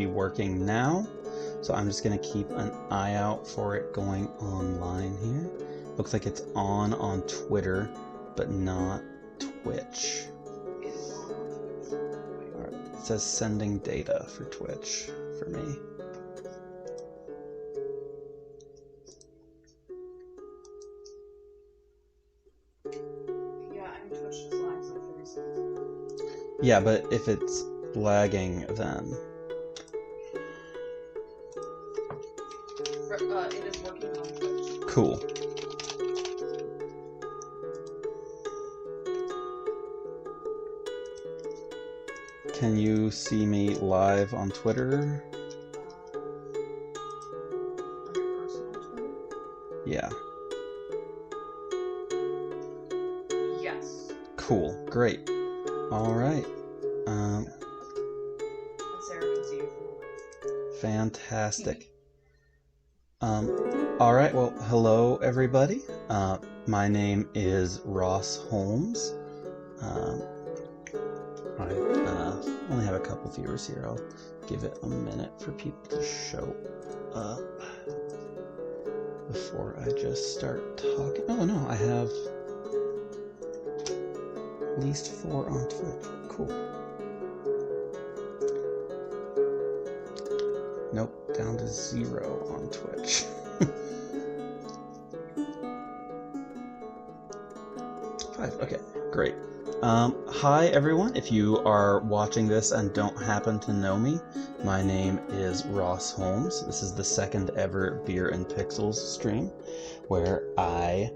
be working now. So I'm just going to keep an eye out for it going online here. Looks like it's on Twitter, but not Twitch. Alright, it says sending data for Twitch for me. Yeah, I mean Twitch just lags like 30 seconds. Yeah, but if it's lagging, then... It is working on Twitch. Cool. Can you see me live on Twitter? On your personal Twitter? Yeah. Yes. Cool. Great. Alright. And Sarah can see you from the left. Fantastic. Alright, well, hello everybody. My name is Ross Holmes. I only have a couple viewers here. I'll give it a minute for people to show up before I just start talking. Oh no, I have at least 4 on Twitch. Cool. Nope, down to 0 on Twitch. Five, okay, great. Hi everyone, if you are watching this and don't happen to know me, my name is Ross Holmes. This is the second ever Beer and Pixels stream, where I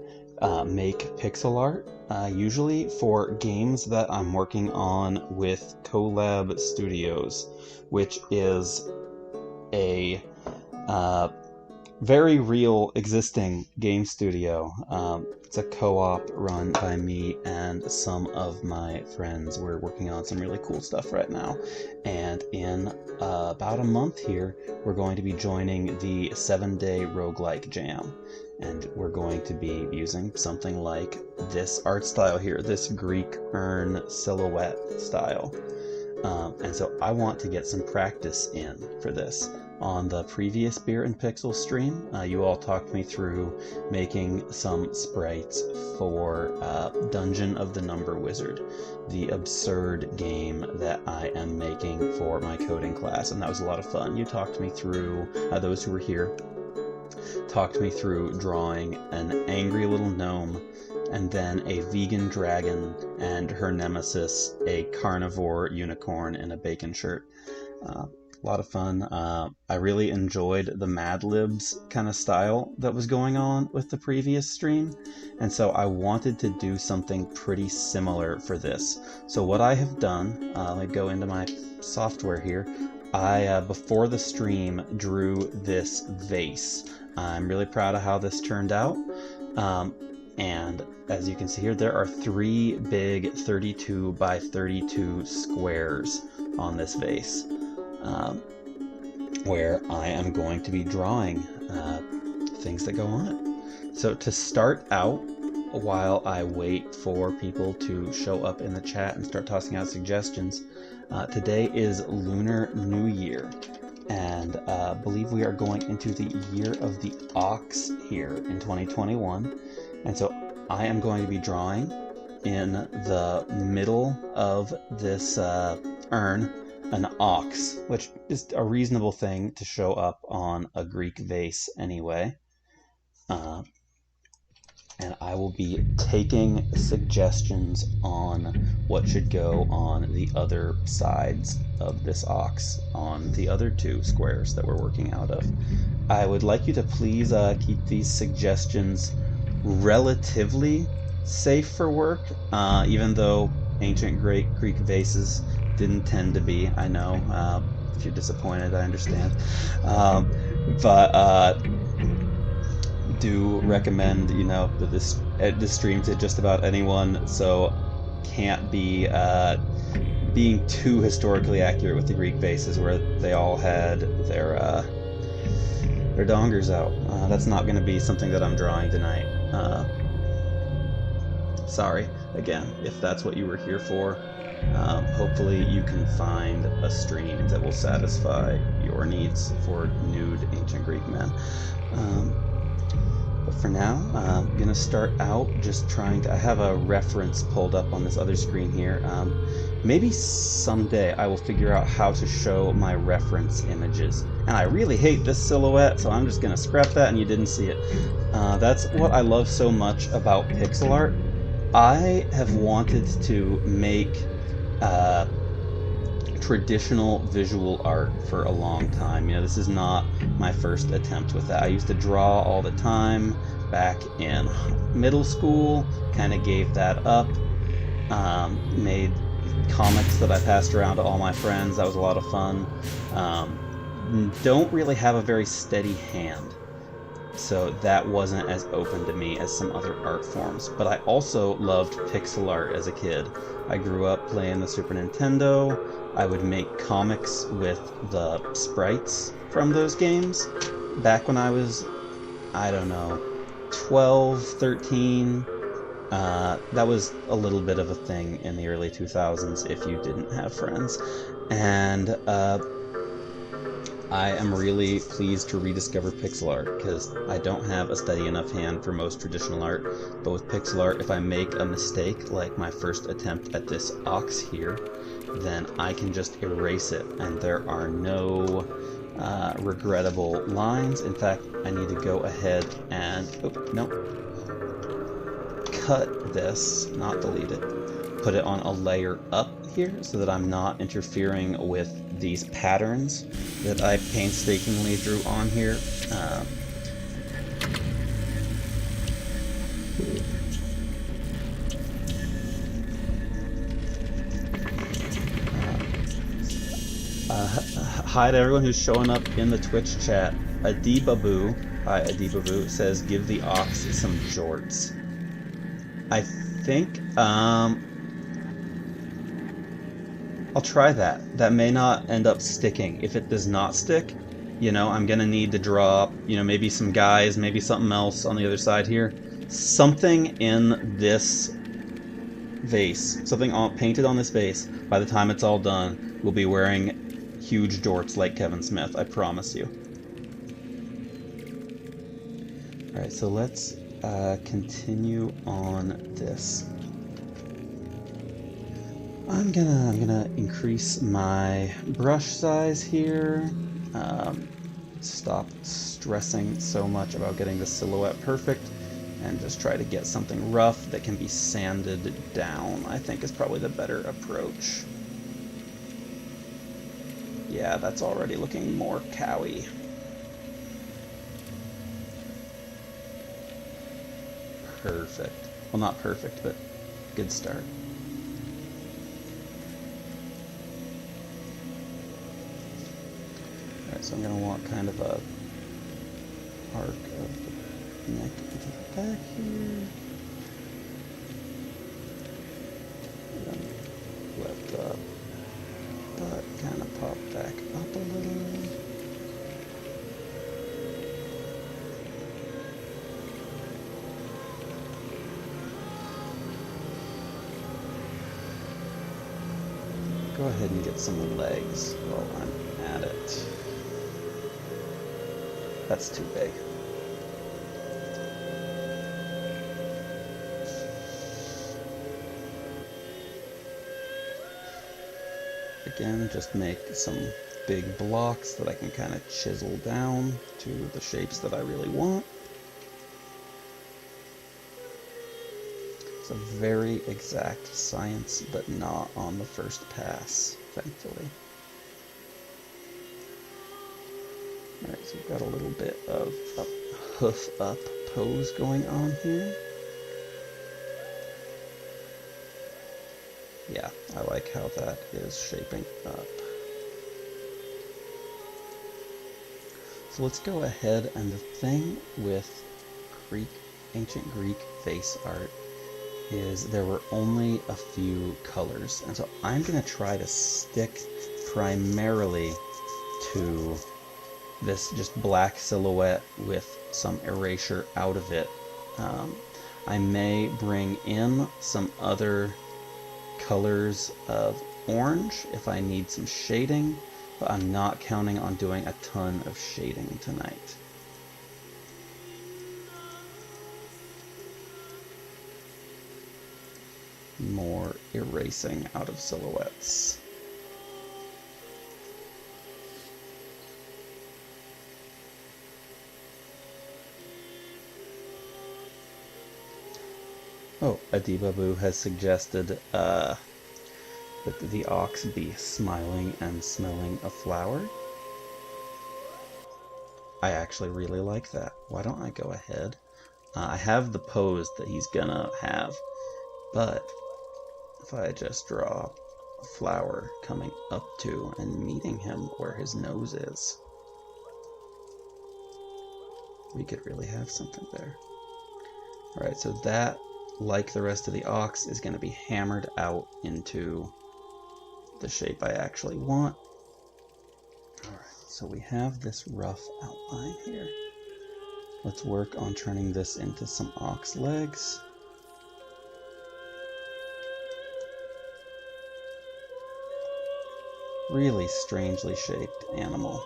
make pixel art, usually for games that I'm working on with KoLab Studios, which is a very real existing game studio. It's a co-op run by me and some of my friends. We're working on some really cool stuff right now, and in about a month here we're going to be joining the 7-day roguelike jam, and we're going to be using something like this art style here, this Greek urn silhouette style. And so I want to get some practice in for this. On the previous Beer and Pixel stream, you all talked me through making some sprites for Dungeon of the Number Wizard, the absurd game that I am making for my coding class, and that was a lot of fun. You talked me through, those who were here, talked me through drawing an angry little gnome, and then a vegan dragon, and her nemesis, a carnivore unicorn in a bacon shirt. A lot of fun. I really enjoyed the Mad Libs kind of style that was going on with the previous stream, and so I wanted to do something pretty similar for this. So what I have done, let me go into my software here. I, before the stream, drew this vase. I'm really proud of how this turned out. And as you can see here, there are 3 big 32 by 32 squares on this vase, where I am going to be drawing things that go on it. So to start out, while I wait for people to show up in the chat and start tossing out suggestions, today is Lunar New Year, and I believe we are going into the year of the ox here in 2021. And so I am going to be drawing in the middle of this urn an ox, which is a reasonable thing to show up on a Greek vase anyway. And I will be taking suggestions on what should go on the other sides of this ox, on the other 2 squares that we're working out of. I would like you to please keep these suggestions relatively safe for work, even though ancient Greek vases didn't tend to be. I know, if you're disappointed, I understand. But do recommend, you know, that this stream to just about anyone, so can't be being too historically accurate with the Greek vases where they all had their dongers out. That's not going to be something that I'm drawing tonight. Sorry, again, if that's what you were here for. Hopefully you can find a stream that will satisfy your needs for nude ancient Greek men. But for now, I'm going to start out just trying to... I have a reference pulled up on this other screen here. Maybe someday I will figure out how to show my reference images. And I really hate this silhouette, so I'm just going to scrap that and you didn't see it. That's what I love so much about pixel art. I have wanted to make traditional visual art for a long time. You know, this is not my first attempt with that. I used to draw all the time back in middle school, kind of gave that up, made comics that I passed around to all my friends. That was a lot of fun. Don't really have a very steady hand, so that wasn't as open to me as some other art forms. But I also loved pixel art as a kid. I grew up playing the Super Nintendo. I would make comics with the sprites from those games back when I was, I don't know, 12, 13. That was a little bit of a thing in the early 2000s if you didn't have friends. And I am really pleased to rediscover pixel art because I don't have a steady enough hand for most traditional art. But with pixel art, if I make a mistake, like my first attempt at this ox here, then I can just erase it and there are no regrettable lines. In fact, I need to go ahead and, cut this, not delete it, put it on a layer up here so that I'm not interfering with these patterns that I painstakingly drew on here. Hi to everyone who's showing up in the Twitch chat. Adibabu, hi Adibabu, says give the ox some jorts. I think, I'll try that. That may not end up sticking. If it does not stick, you know, I'm gonna need to draw, you know, maybe some guys, maybe something else on the other side here. Something in this vase, something painted on this vase, by the time it's all done, will be wearing huge jorts like Kevin Smith, I promise you. Alright, so let's continue on this. I'm gonna increase my brush size here. Stop stressing so much about getting the silhouette perfect, and just try to get something rough that can be sanded down, I think is probably the better approach. Yeah, that's already looking more cowy. Perfect. Well, not perfect, but good start. Alright, so I'm going to want kind of a arc of the neck into the back here. And then let the butt kind of pop back up a little. Go ahead and get some legs while I'm at it. That's too big. Again, just make some big blocks that I can kind of chisel down to the shapes that I really want. It's a very exact science, but not on the first pass, thankfully. Alright, so we've got a little bit of a hoof up pose going on here. Yeah, I like how that is shaping up. So let's go ahead, and the thing with ancient Greek vase art is there were only a few colors, and so I'm going to try to stick primarily to this just black silhouette with some erasure out of it. I may bring in some other colors of orange if I need some shading, but I'm not counting on doing a ton of shading tonight. More erasing out of silhouettes. Oh, Adibabu has suggested that the ox be smiling and smelling a flower. I actually really like that. Why don't I go ahead? I have the pose that he's gonna have, but if I just draw a flower coming up to and meeting him where his nose is, we could really have something there. Alright, so that, like the rest of the ox, is going to be hammered out into the shape I actually want. Alright, so we have this rough outline here. Let's work on turning this into some ox legs. Really strangely shaped animal.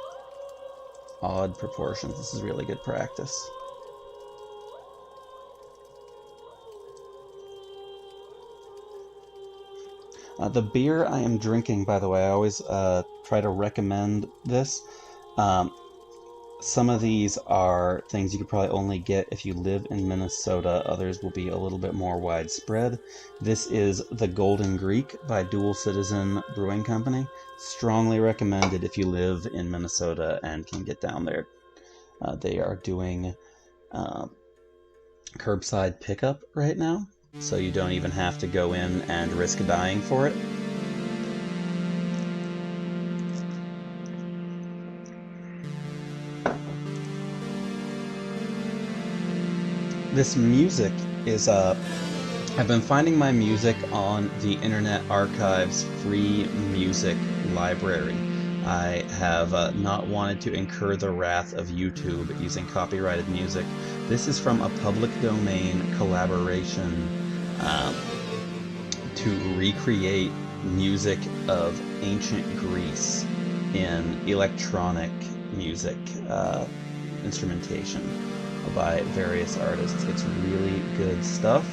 Odd proportions. This is really good practice. The beer I am drinking, by the way, I always try to recommend this. Some of these are things you could probably only get if you live in Minnesota. Others will be a little bit more widespread. This is the Golden Greek by Dual Citizen Brewing Company. Strongly recommended if you live in Minnesota and can get down there. They are doing curbside pickup right now, so you don't even have to go in and risk dying for it. This music is I've been finding my music on the Internet Archive's free music library. I have not wanted to incur the wrath of YouTube using copyrighted music. This is from a public domain collaboration to recreate music of ancient Greece in electronic music instrumentation by various artists. It's really good stuff.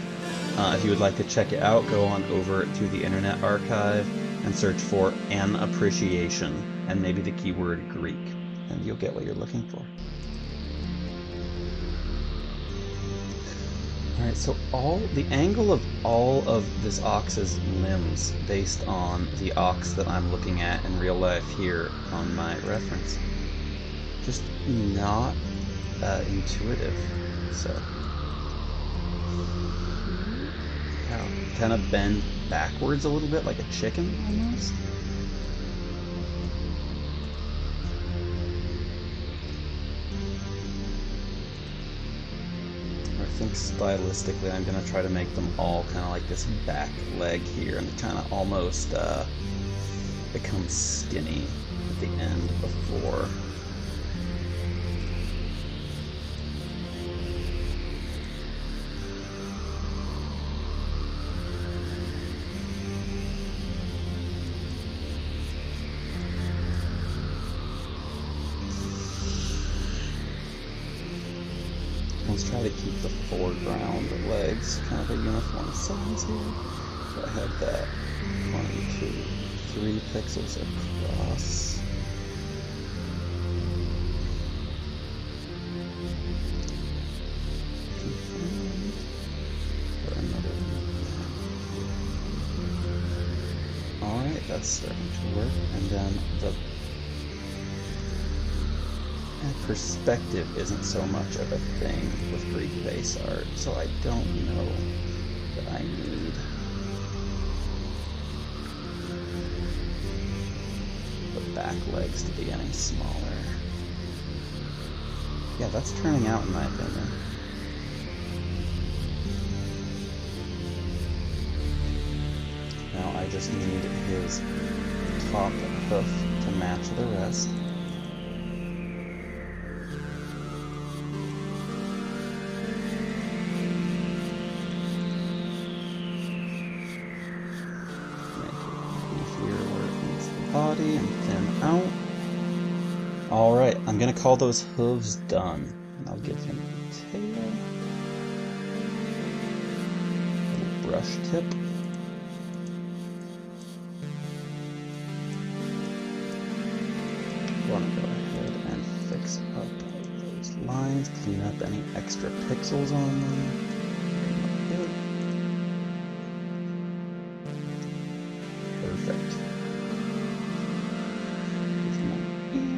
If you would like to check it out, go on over to the Internet Archive and search for An Appreciation and maybe the keyword Greek, and you'll get what you're looking for. Alright, so the angle of all of this ox's limbs based on the ox that I'm looking at in real life here on my reference, just not intuitive. So kind of bend backwards a little bit like a chicken almost. I think stylistically I'm going to try to make them all kind of like this back leg here, and it kind of almost becomes skinny at the end before. Let's try to keep the foreground legs kind of a uniform size here. So I have that 1, 2, 3 pixels across. Confirm. For another one. Alright, that's starting to work. And then the perspective isn't so much of a thing with Greek vase art, so I don't know that I need the back legs to be any smaller. Yeah, that's turning out in my opinion. Now I just need his top hoof to match the rest. Alright, I'm gonna call those hooves done. And I'll give him a tail. Little brush tip. Want to go ahead and fix up those lines, clean up any extra pixels on them. Perfect. Give them an ear.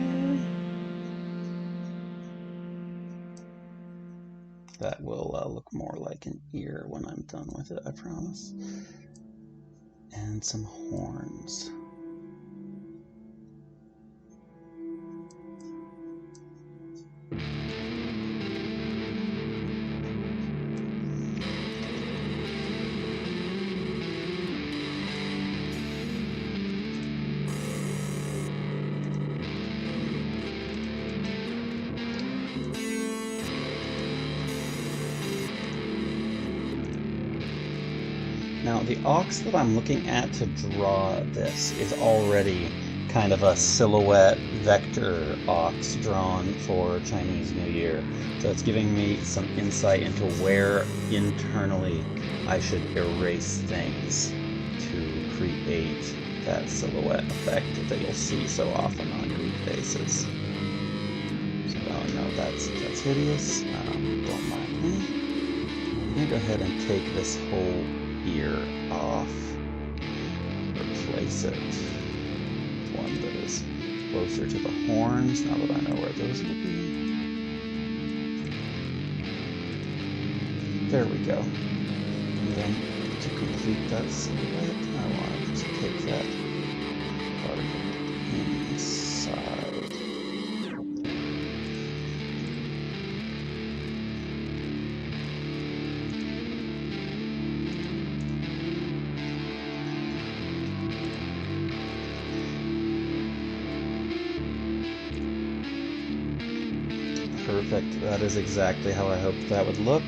That will look more like an ear when I'm done with it, I promise. And some horns. Now, the ox that I'm looking at to draw this is already kind of a silhouette vector ox drawn for Chinese New Year. So it's giving me some insight into where internally I should erase things to create that silhouette effect that you'll see so often on your vases. So, no, that's hideous. Don't mind me. I'm going to go ahead and take this whole ear off, replace it with one that is closer to the horns, now that I know where those will be. There we go. And then to complete that silhouette, I want to just take that particle inside. Perfect. That is exactly how I hoped that would look.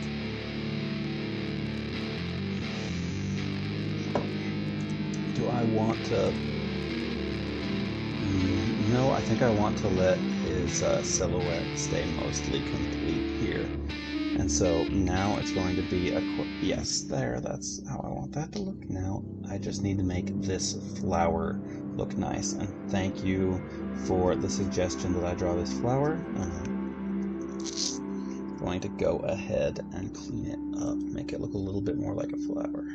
Do I want to... No, I think I want to let his silhouette stay mostly complete here. And so now it's going to be a... Yes, there, that's how I want that to look. Now I just need to make this flower look nice. And thank you for the suggestion that I draw this flower. Going to go ahead and clean it up, make it look a little bit more like a flower.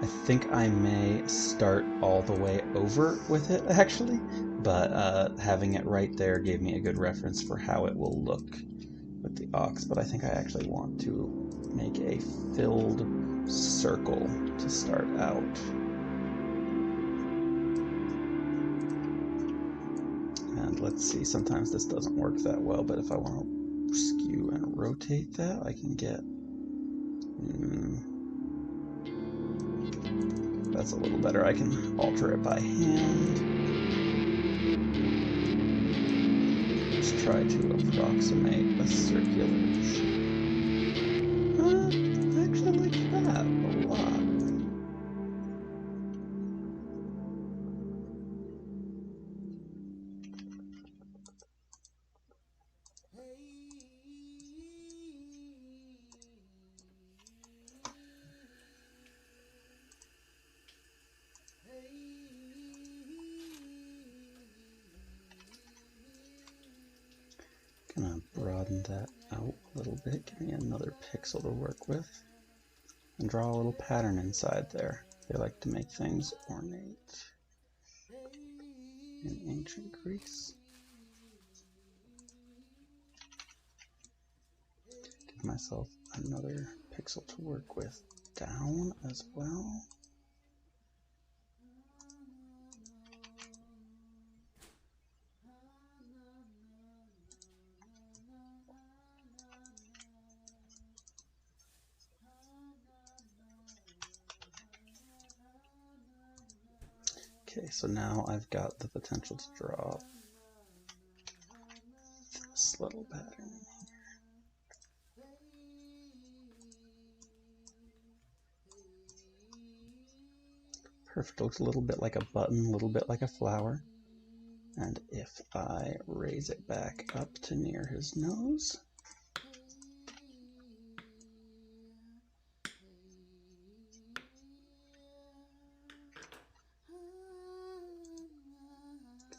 I think I may start all the way over with it, actually, but having it right there gave me a good reference for how it will look with the ox, but I think I actually want to make a filled circle to start out. And let's see, sometimes this doesn't work that well, but if I want to skew and rotate that, I can get... That's a little better. I can alter it by hand. Let's try to approximate a circular shape. I actually like that a lot. Gonna broaden that out a little bit, give me another pixel to work with, and draw a little pattern inside there. They like to make things ornate in ancient Greece. Give myself another pixel to work with down as well. Okay, so now I've got the potential to draw this little pattern here. Perfect. It looks a little bit like a button, a little bit like a flower. And if I raise it back up to near his nose,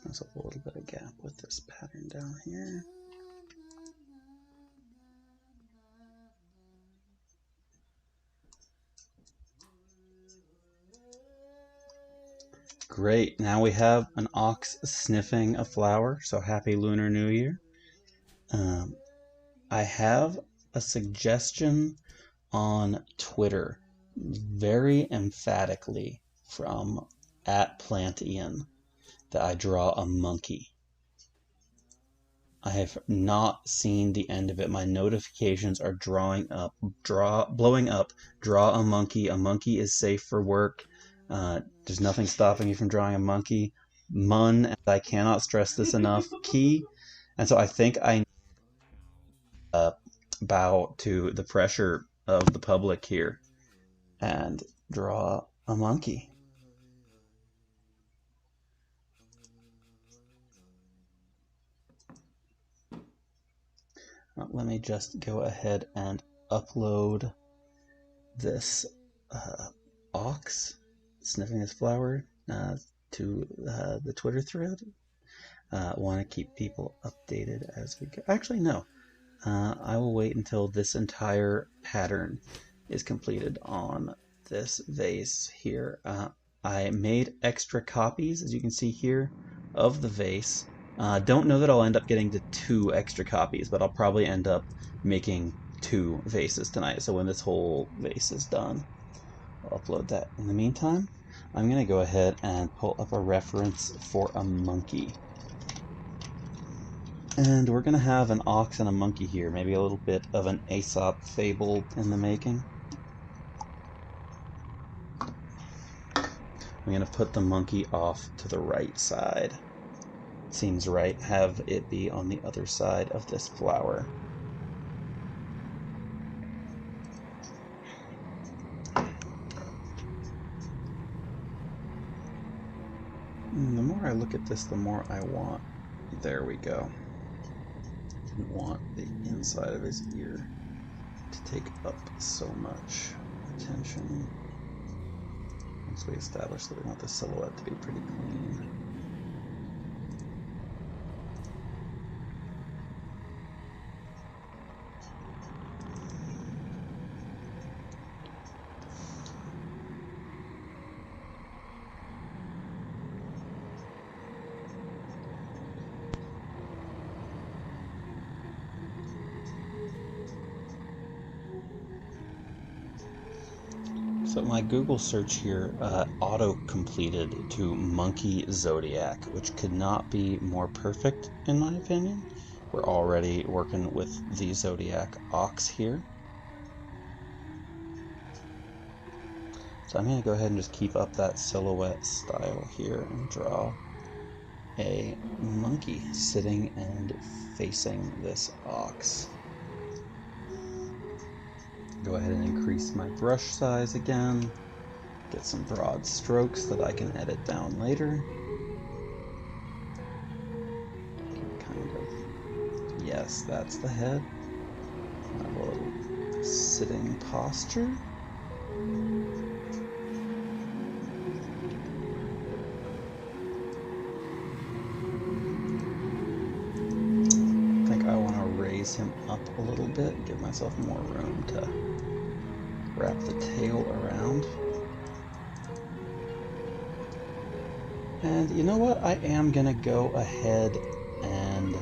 there's a little bit of gap with this pattern down here. Great, now we have an ox sniffing a flower, so happy Lunar New Year. I have a suggestion on Twitter, very emphatically from @PlantIan, that I draw a monkey. I have not seen the end of it. My notifications are blowing up. Draw a monkey. A monkey is safe for work. There's nothing stopping you from drawing a monkey. Mun, and I cannot stress this enough, key. And so I think I bow to the pressure of the public here and draw a monkey. Let me just go ahead and upload this ox sniffing this flower to the Twitter thread. Want to keep people updated as we go. Actually, no. I will wait until this entire pattern is completed on this vase here. I made extra copies, as you can see here, of the vase. Don't know that I'll end up getting to 2 extra copies, but I'll probably end up making 2 vases tonight. So when this whole vase is done, I'll upload that. In the meantime, I'm going to go ahead and pull up a reference for a monkey. And we're going to have an ox and a monkey here, maybe a little bit of an Aesop fable in the making. I'm going to put the monkey off to the right side. Seems right, have it be on the other side of this flower. The more I look at this, the more I want. There we go. Didn't want the inside of his ear to take up so much attention. Once we establish that we want the silhouette to be pretty clean. So my Google search here auto-completed to Monkey Zodiac, which could not be more perfect in my opinion. We're already working with the Zodiac ox here. So I'm going to go ahead and just keep up that silhouette style here and draw a monkey sitting and facing this ox. Go ahead and increase my brush size again, get some broad strokes that I can edit down later. Kind of, yes, that's the head. Have a little sitting posture. I think I want to raise him up a little bit and give myself more room to wrap the tail around. And you know what? I am gonna go ahead and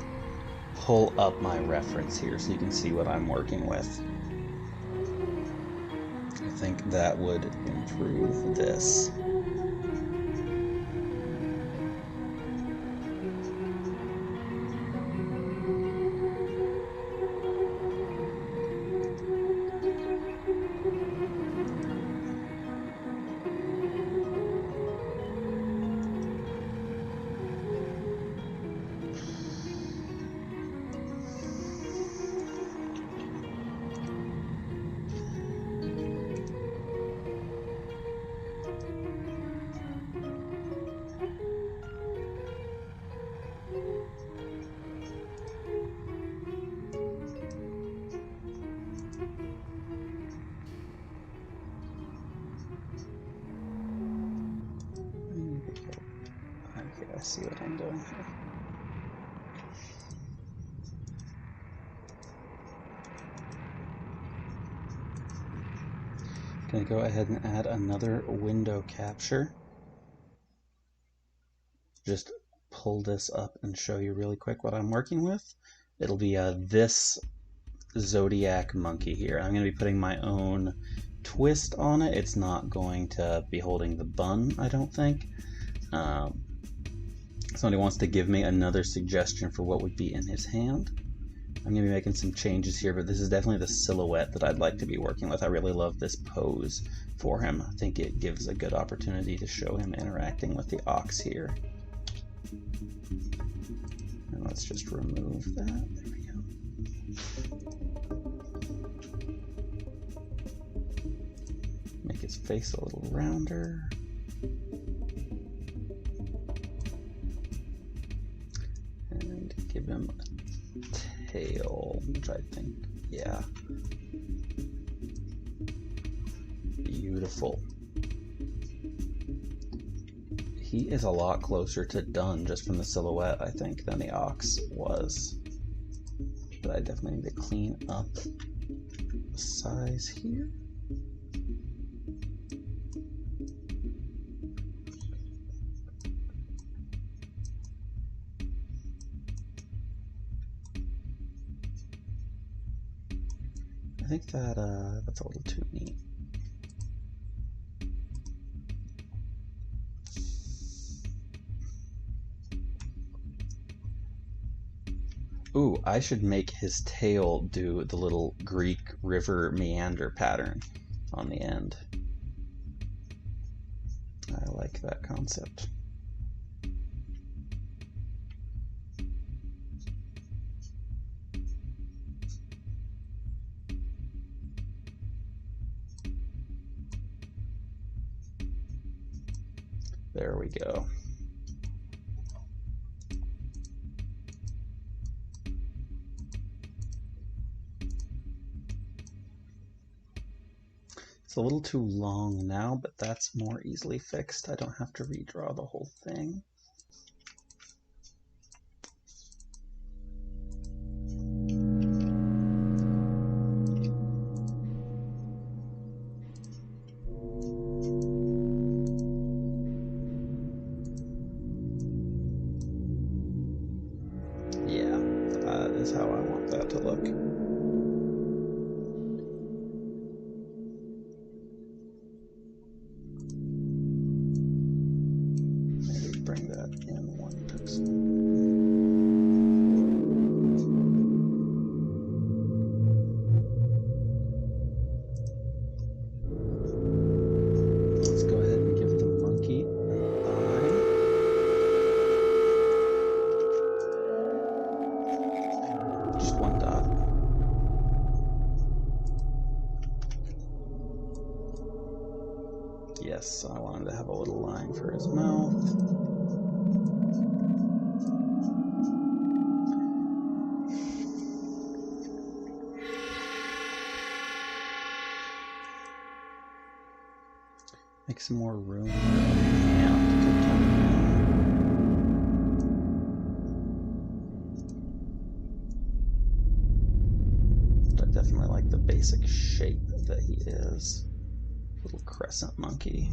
pull up my reference here so you can see what I'm working with. I think that would improve this. I see what I'm doing here. Gonna go ahead and add another window capture. Just pull this up and show you really quick what I'm working with. It'll be this Zodiac monkey here. I'm going to be putting my own twist on it. It's not going to be holding the bun, I don't think. Somebody wants to give me another suggestion for what would be in his hand. I'm going to be making some changes here, but this is definitely the silhouette that I'd like to be working with. I really love this pose for him. I think it gives a good opportunity to show him interacting with the ox here. And let's just remove that. There we go. Make his face a little rounder. And give him a tail, which I think, yeah. Beautiful. He is a lot closer to done just from the silhouette, I think, than the ox was. But I definitely need to clean up the size here. I think that that's a little too neat. Ooh, I should make his tail do the little Greek river meander pattern on the end. I like that concept. There we go. It's a little too long now, but that's more easily fixed. I don't have to redraw the whole thing. Yeah, that is how I want that to look. Bring that in one pixel. Let's go ahead and give the monkey an eye. Just one dot. Yes, I want him to have a little line for his mouth. Make some more room where a hand could come in. But I definitely like the basic shape that he is. Little crescent monkey.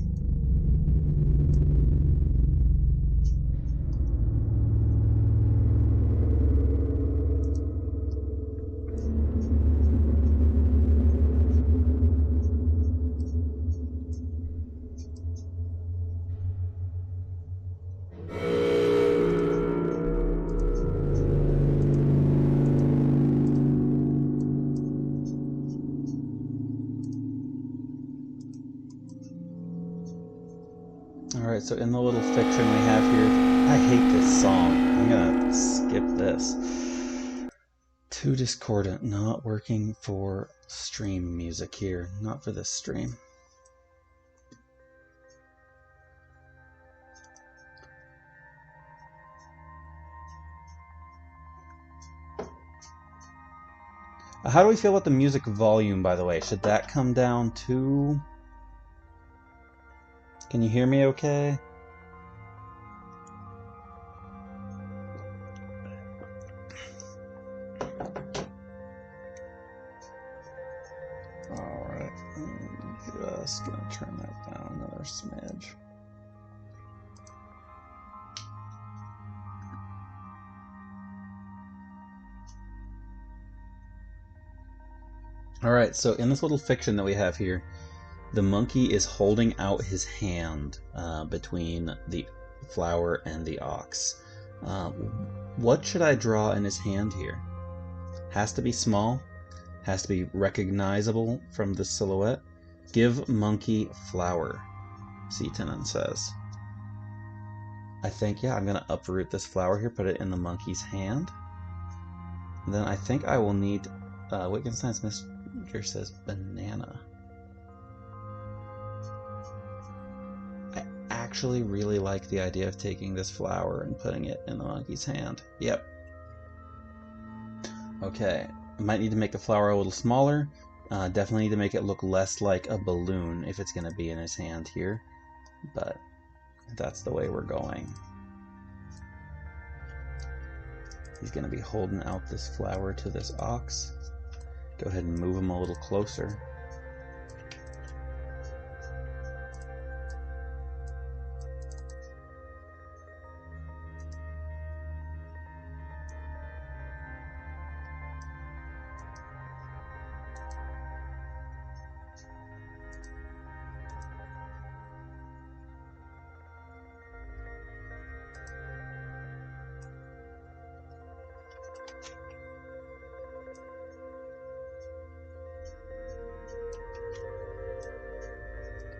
Alright, so in the little fiction we have here, I hate this song. I'm gonna skip this. Too discordant, not working for stream music here, not for this stream. How do we feel about the music volume, by the way? Should that come down too? Can you hear me okay? Alright, so in this little fiction that we have here, the monkey is holding out his hand between the flower and the ox. What should I draw in his hand here? Has to be small, has to be recognizable from the silhouette. Give monkey flower, Seaton says. I think, yeah, I'm going to uproot this flower here, put it in the monkey's hand. And then I think I will need, Wittgenstein's Messenger says banana. I actually really like the idea of taking this flower and putting it in the monkey's hand. Yep. Okay, I might need to make the flower a little smaller. Definitely need to make it look less like a balloon if it's going to be in his hand here. But that's the way we're going. He's going to be holding out this flower to this ox. Go ahead and move him a little closer.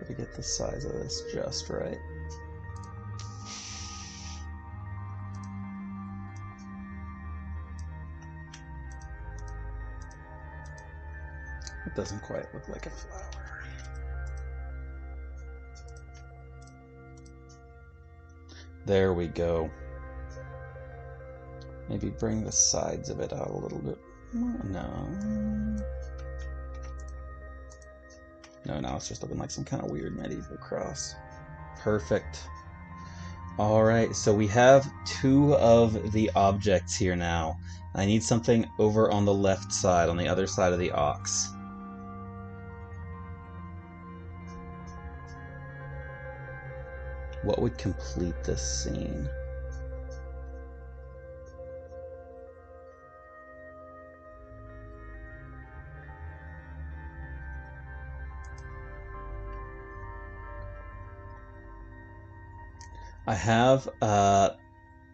To get the size of this just right. It doesn't quite look like a flower. There we go. Maybe bring the sides of it out a little bit. No. No, now it's just looking like some kind of weird medieval cross. Perfect. Alright, so we have two of the objects here now. I need something over on the left side, on the other side of the ox. What would complete this scene? I have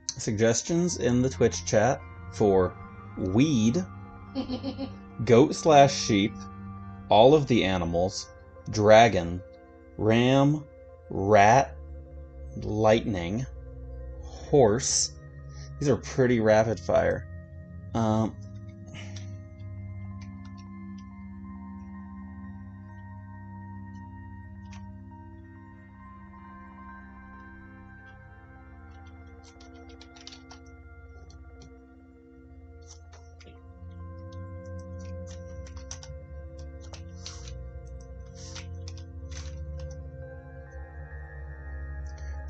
suggestions in the Twitch chat for weed, goat/sheep, all of the animals, dragon, ram, rat, lightning, horse. These are pretty rapid fire.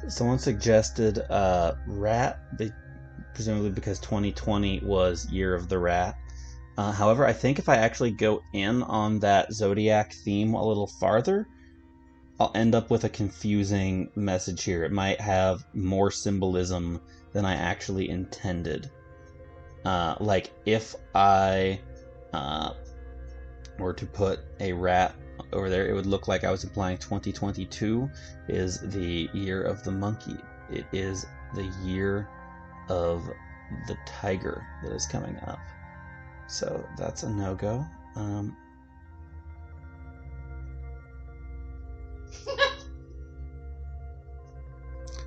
Someone suggested rat, presumably because 2020 was Year of the Rat. However, I think if I actually go in on that zodiac theme a little farther, I'll end up with a confusing message here. It might have more symbolism than I actually intended. Like if I were to put a rat over there, it would look like I was implying 2022 is the year of the monkey. It is the year of the tiger that is coming up. So that's a no-go.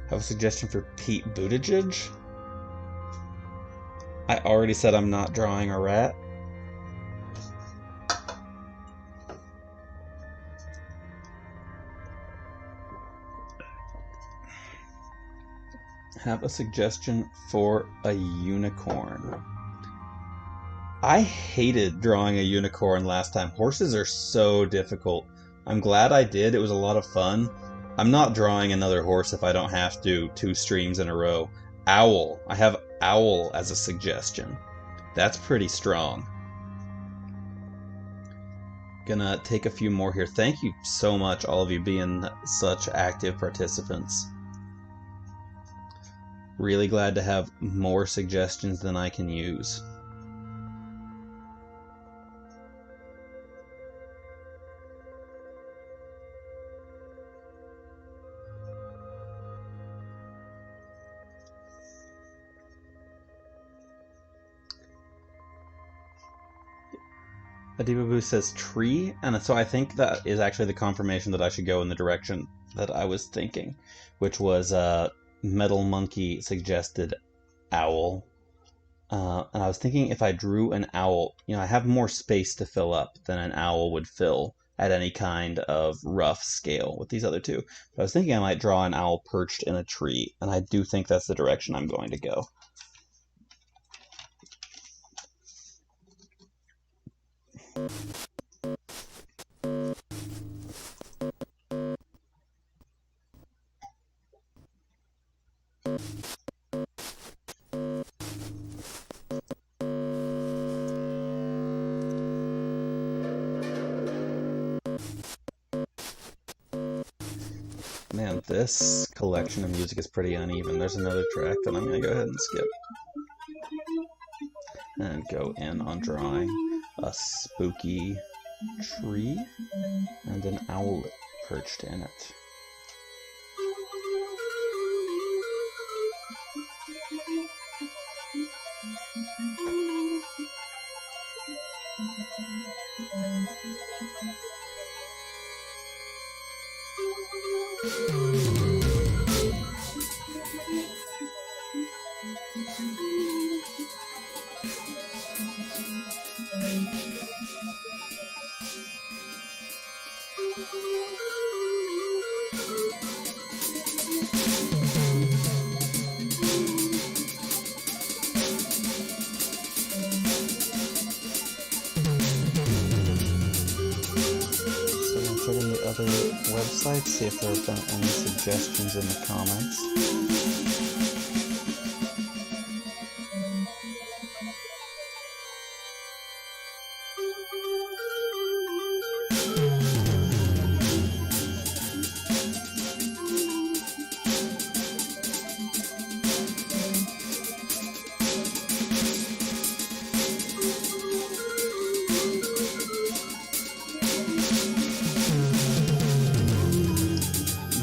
Have a suggestion for Pete Buttigieg? I already said I'm not drawing a rat. Have a suggestion for a unicorn. I hated drawing a unicorn last time. Horses are so difficult. I'm glad I did. It was a lot of fun. I'm not drawing another horse if I don't have to 2 streams in a row. Owl. I have owl as a suggestion. That's pretty strong. Gonna take a few more here. Thank you so much, all of you being such active participants. Really glad to have more suggestions than I can use. Adibaboo says tree, and so I think that is actually the confirmation that I should go in the direction that I was thinking, which was Metal Monkey suggested owl. And I was thinking if I drew an owl, you know, I have more space to fill up than an owl would fill at any kind of rough scale with these other two. But I was thinking I might draw an owl perched in a tree, and I do think that's the direction I'm going to go. Man, this collection of music is pretty uneven. There's another track that I'm going to go ahead and skip. And go in on drawing a spooky tree and an owlet perched in it. Other websites, see if there have been any suggestions in the comments.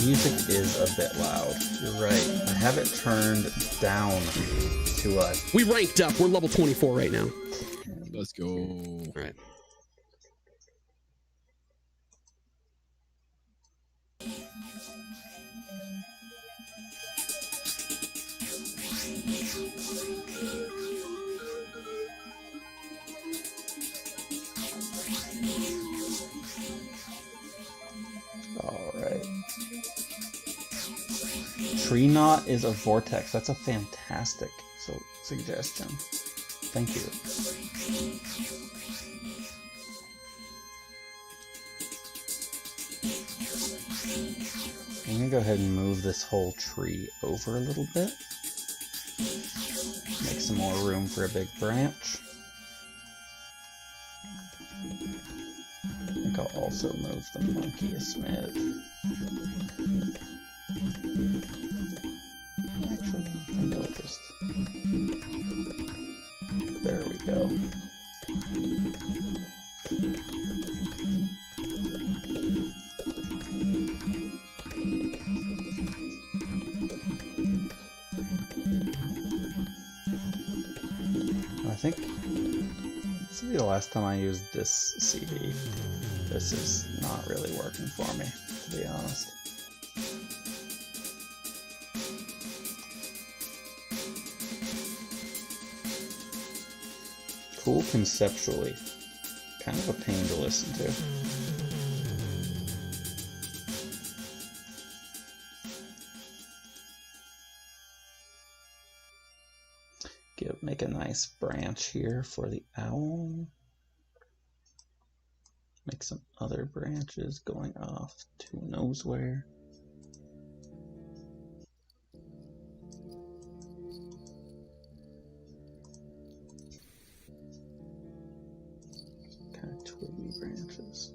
Music is a bit loud. You're right. I have it turned down to We ranked up. We're level 24 right now. Let's go. All right. Tree knot is a vortex. That's a fantastic suggestion. Thank you. I'm gonna go ahead and move this whole tree over a little bit. Make some more room for a big branch. I think I'll also move the monkey a smidge. Actually, I think I'll just... There we go. I think this will be the last time I use this CD. This is not really working for me, to be honest. Cool conceptually, kind of a pain to listen to. Make a nice branch here for the owl. Make some other branches going off to who knows where. Kind of twiggy branches.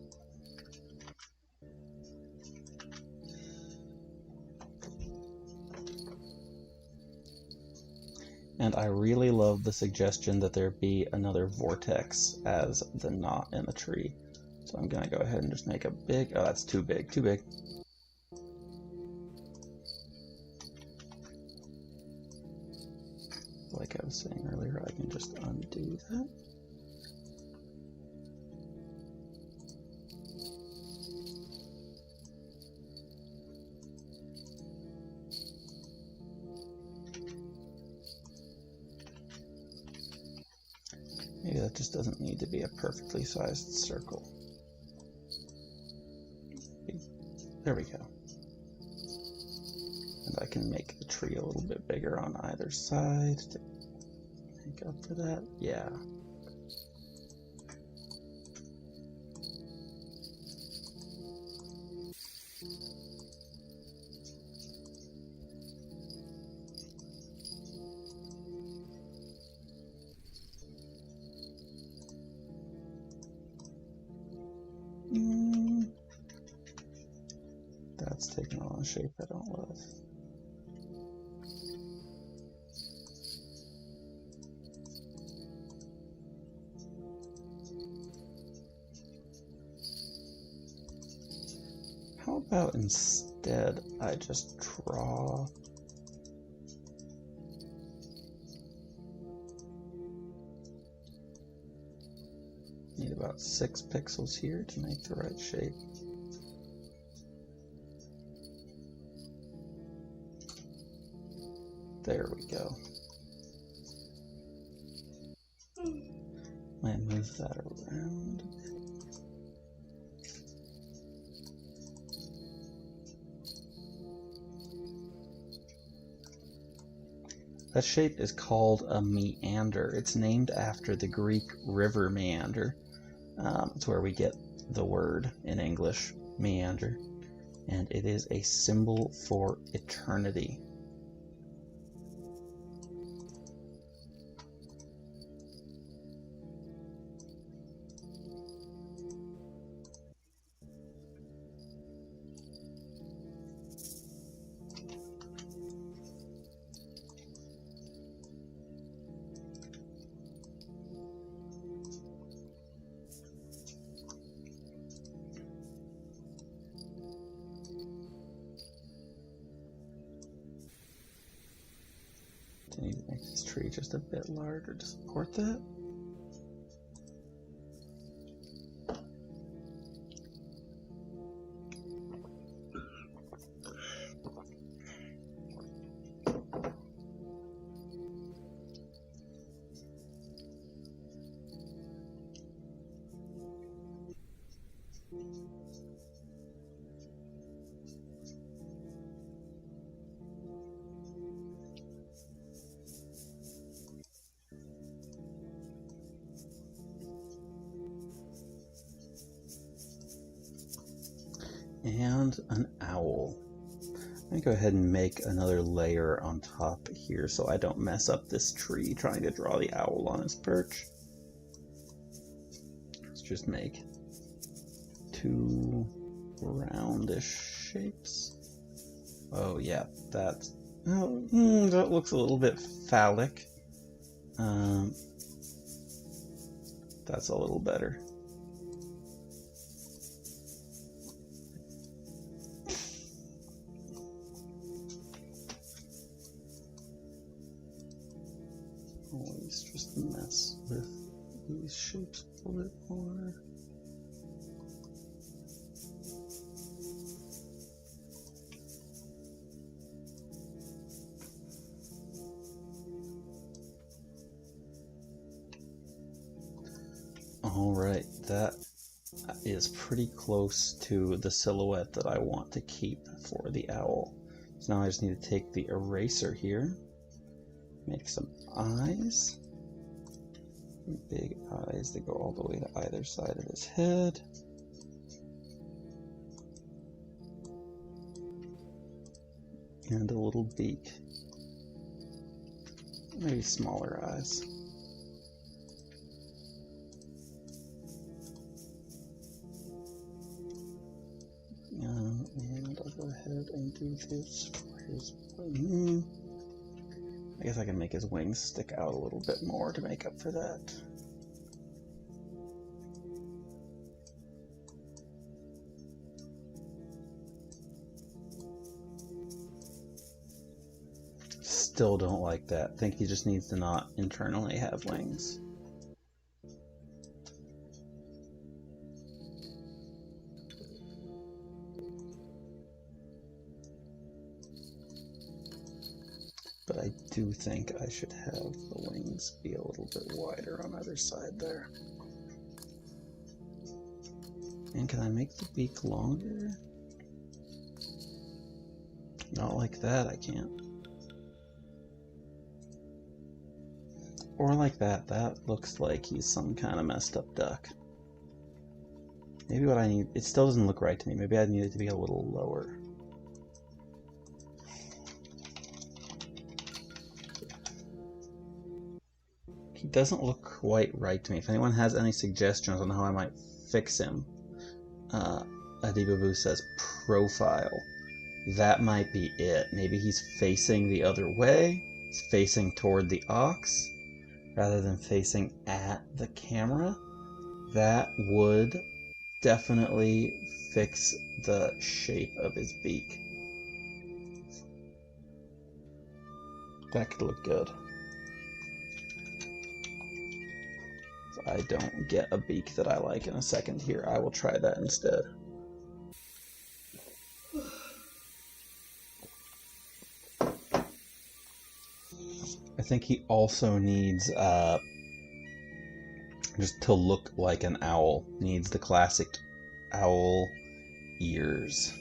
And I really love the suggestion that there be another vortex as the knot in the tree. So I'm gonna go ahead and just make a big, oh that's too big, too big. Like I was saying earlier, I can just undo that. It just doesn't need to be a perfectly sized circle. There we go. And I can make the tree a little bit bigger on either side to make up for that. Yeah. That's taking on a shape I don't love. How about instead I just draw need about 6 pixels here to make the right shape. There we go. Might move that around a bit. That shape is called a meander. It's named after the Greek river meander. It's where we get the word in English, meander. And it is a symbol for eternity. I need to make this tree just a bit larger to support that. And an owl. I'm going to go ahead and make another layer on top here so I don't mess up this tree trying to draw the owl on his perch. Let's just make 2 roundish shapes. Oh yeah, that looks a little bit phallic. That's a little better. Always just mess with these shapes a little bit more. Alright, that is pretty close to the silhouette that I want to keep for the owl. So now I just need to take the eraser here, make some eyes, big eyes that go all the way to either side of his head. And a little beak. Maybe smaller eyes. And I'll go ahead and do this for his wing. I guess I can make his wings stick out a little bit more to make up for that. Still don't like that. Think he just needs to not internally have wings. But I do think I should have the wings be a little bit wider on either side there. And can I make the beak longer? Not like that, I can't. Or like that. That looks like he's some kind of messed up duck. Maybe what I need... It still doesn't look right to me. Maybe I need it to be a little lower. He doesn't look quite right to me. If anyone has any suggestions on how I might fix him, Adibabu says profile. That might be it. Maybe he's facing the other way. He's facing toward the ox rather than facing at the camera. That would definitely fix the shape of his beak. That could look good. If I don't get a beak that I like in a second here, I will try that instead. I think he also needs just to look like an owl. Needs the classic owl ears.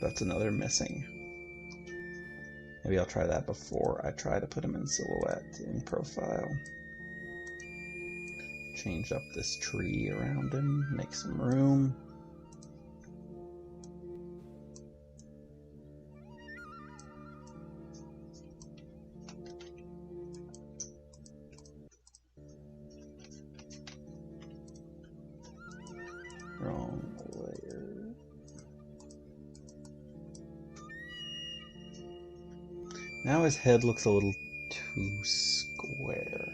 That's another missing. Maybe I'll try that before I try to put him in silhouette in profile. Change up this tree around him, make some room. Wrong layer. Now his head looks a little too square.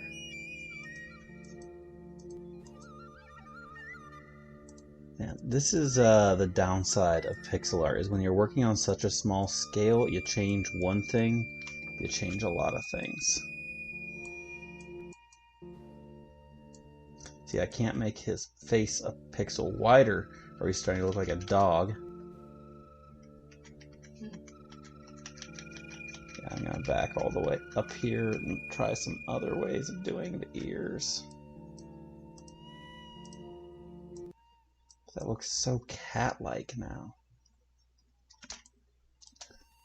Yeah, this is the downside of pixel art, is when you're working on such a small scale, you change one thing, you change a lot of things. See, I can't make his face a pixel wider, or he's starting to look like a dog. Yeah, I'm gonna back all the way up here and try some other ways of doing the ears. That looks so cat-like now.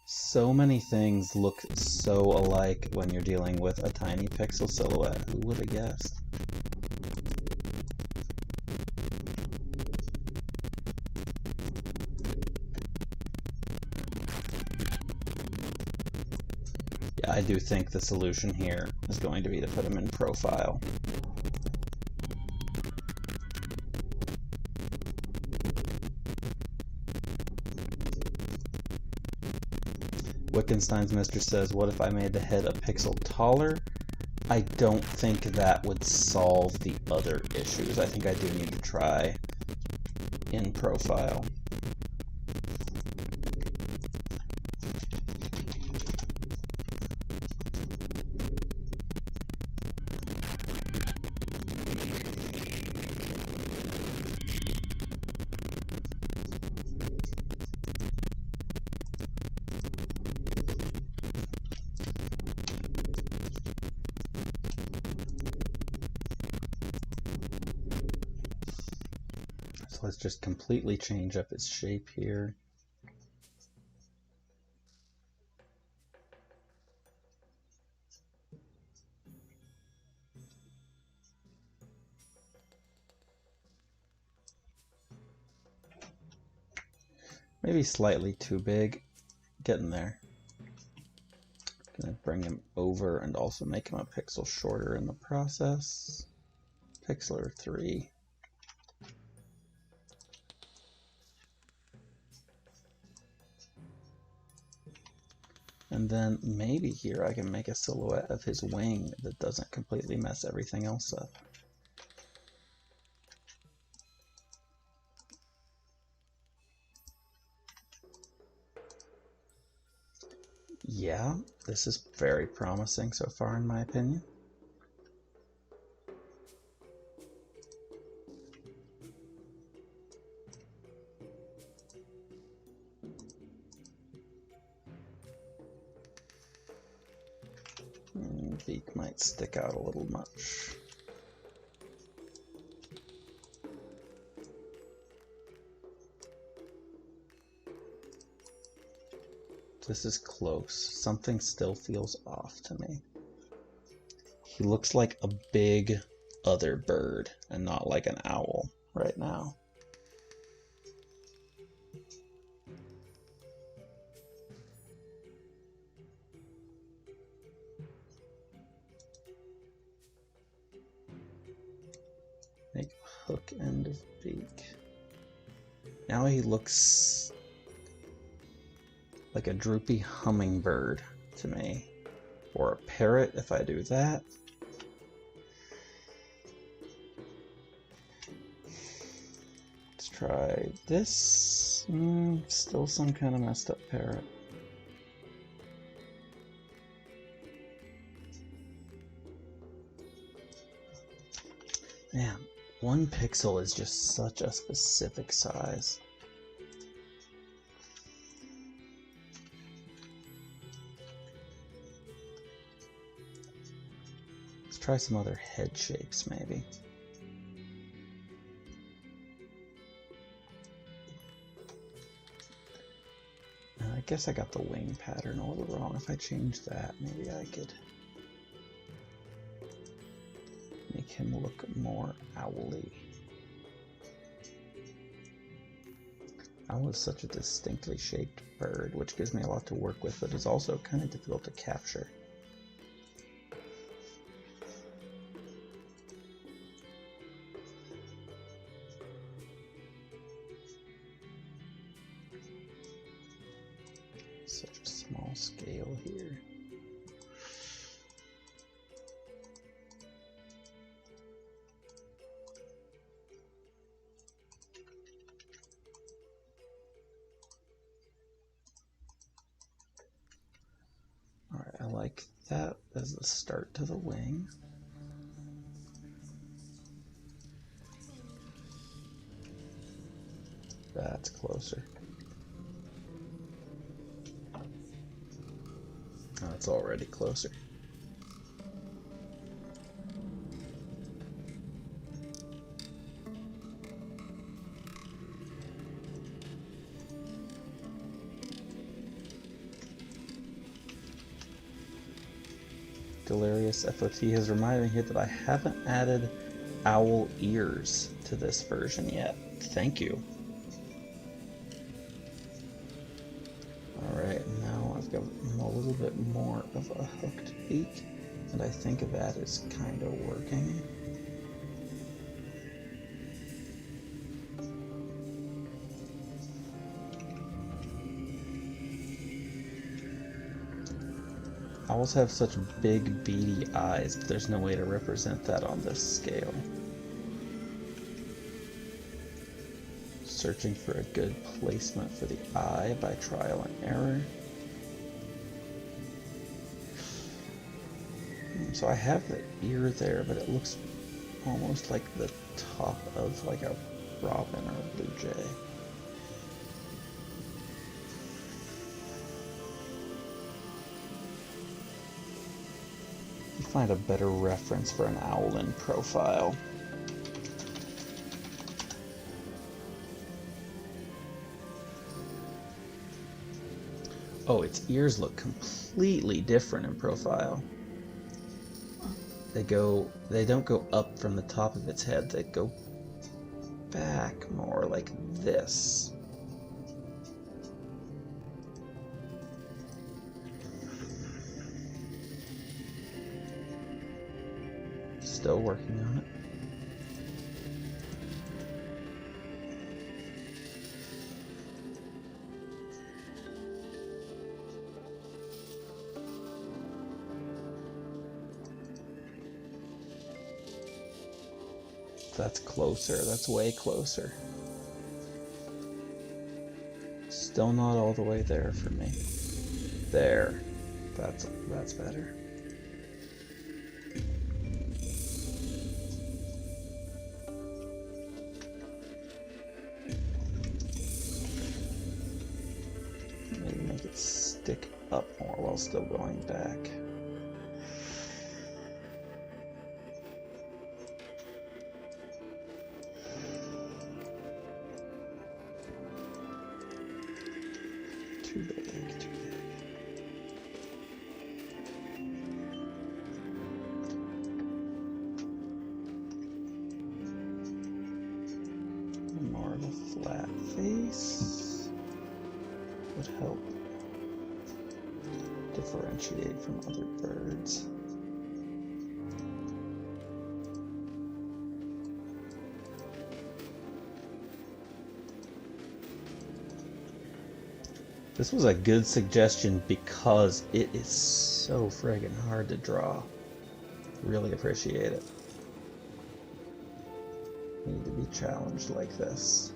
So many things look so alike when you're dealing with a tiny pixel silhouette. Who would have guessed? Yeah, I do think the solution here is going to be to put him in profile. Wittgenstein's Mistress says, what if I made the head a pixel taller? I don't think that would solve the other issues. I think I do need to try in profile. So let's just completely change up its shape here. Maybe slightly too big. Getting there. Gonna bring him over and also make him a pixel shorter in the process. Pixel 3. And then maybe here I can make a silhouette of his wing that doesn't completely mess everything else up. Yeah, this is very promising so far in my opinion. beak might stick out a little much. This is close. Something still feels off to me. He looks like a big other bird and not like an owl right now. Make hook end of beak. Now he looks like a droopy hummingbird to me. Or a parrot if I do that. Let's try this. Still some kind of messed up parrot. Man, 1 pixel is just such a specific size. Let's try some other head shapes, maybe. I guess I got the wing pattern a little wrong. If I change that, maybe I could make him look more owly. Owl is such a distinctly shaped bird, which gives me a lot to work with, but is also kind of difficult to capture. Such a small scale here. Alright, I like that as the start to the wing. That's closer. That's already closer. Delirious FOT has reminded me here that I haven't added owl ears to this version yet. Thank you. Alright, now I've got a little bit more of a hooked beak, and I think that is kind of working. Owls have such big, beady eyes, but there's no way to represent that on this scale. Searching for a good placement for the eye by trial and error. So I have the ear there, but it looks almost like the top of like a robin or a blue jay. Find a better reference for an owl in profile. Oh, its ears look completely different in profile. They don't go up from the top of its head, they go back more like this. Still working on it. That's closer. That's way closer. Still not all the way there for me. There. That's better. Maybe make it stick up more while still going back. differentiate from other birds. This was a good suggestion because it is so friggin' hard to draw. Really appreciate it. Need to be challenged like this.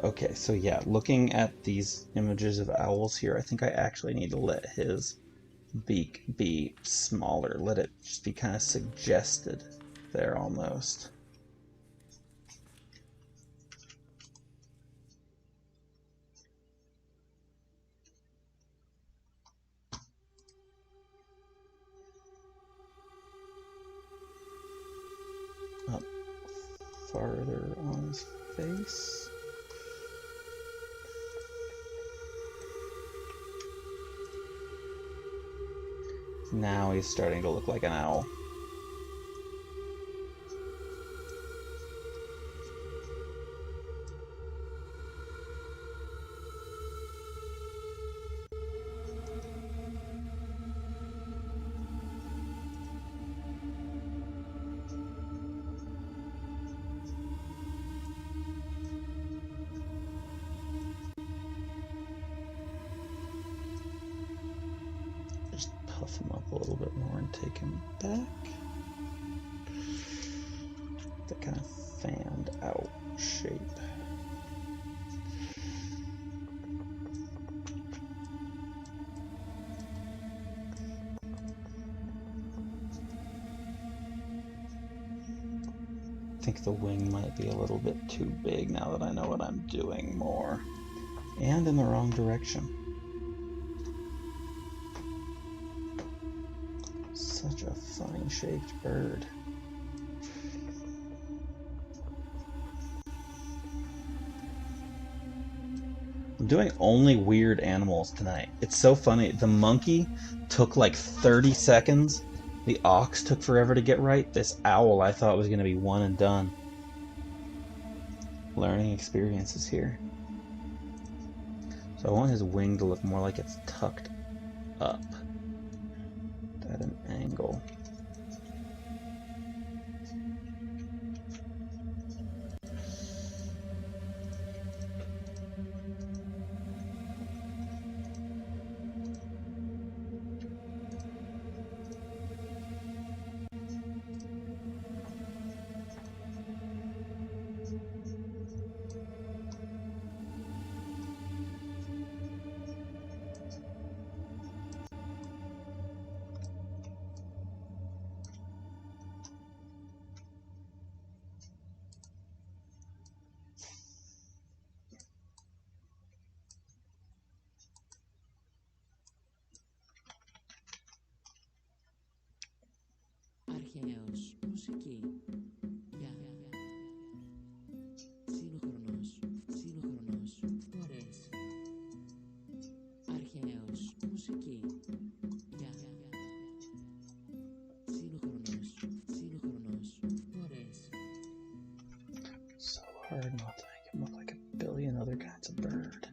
Okay, so yeah, looking at these images of owls here, I think I actually need to let his beak be smaller. Let it just be kind of suggested there almost. Up farther on his face. Now he's starting to look like an owl. Just puff him up a little bit more and take him back. That kind of fanned out shape. I think the wing might be a little bit too big now that I know what I'm doing more. And in the wrong direction. Such a funny shaped bird. I'm doing only weird animals tonight. It's so funny. The monkey took like 30 seconds. The ox took forever to get right. This owl I thought was going to be one and done. Learning experiences here. So I want his wing to look more like it's tucked up at an angle. Αρχαίος, μουσική. Για. Σύγχρονος, σύγχρονος, φορές. Αρχαίος, μουσική. Για. Σύγχρονος, σύγχρονος, φορές. So hard not to make him look like a billion other kinds of bird.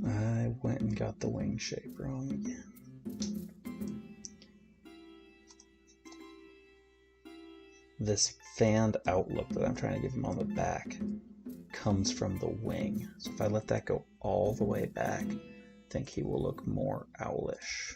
I went and got the wing shape wrong again. This fanned outlook that I'm trying to give him on the back comes from the wing. So if I let that go all the way back, I think he will look more owlish.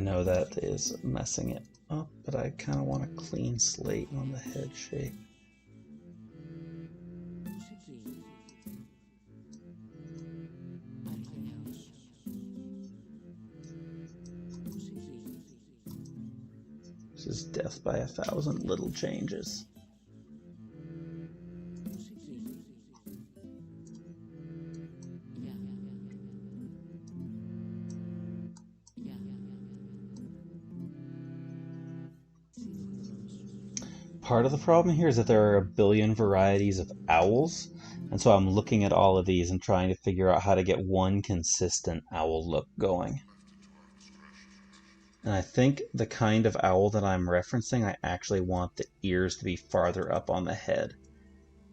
know that is messing it up, but I kind of want a clean slate on the head shape. Consegui. Arranhados. Consegui. This is death by 1,000 little changes. Consegui. Yeah. Yeah. Part of the problem here is that there are a billion varieties of owls, and so I'm looking at all of these and trying to figure out how to get one consistent owl look going. And I think the kind of owl that I'm referencing, I actually want the ears to be farther up on the head.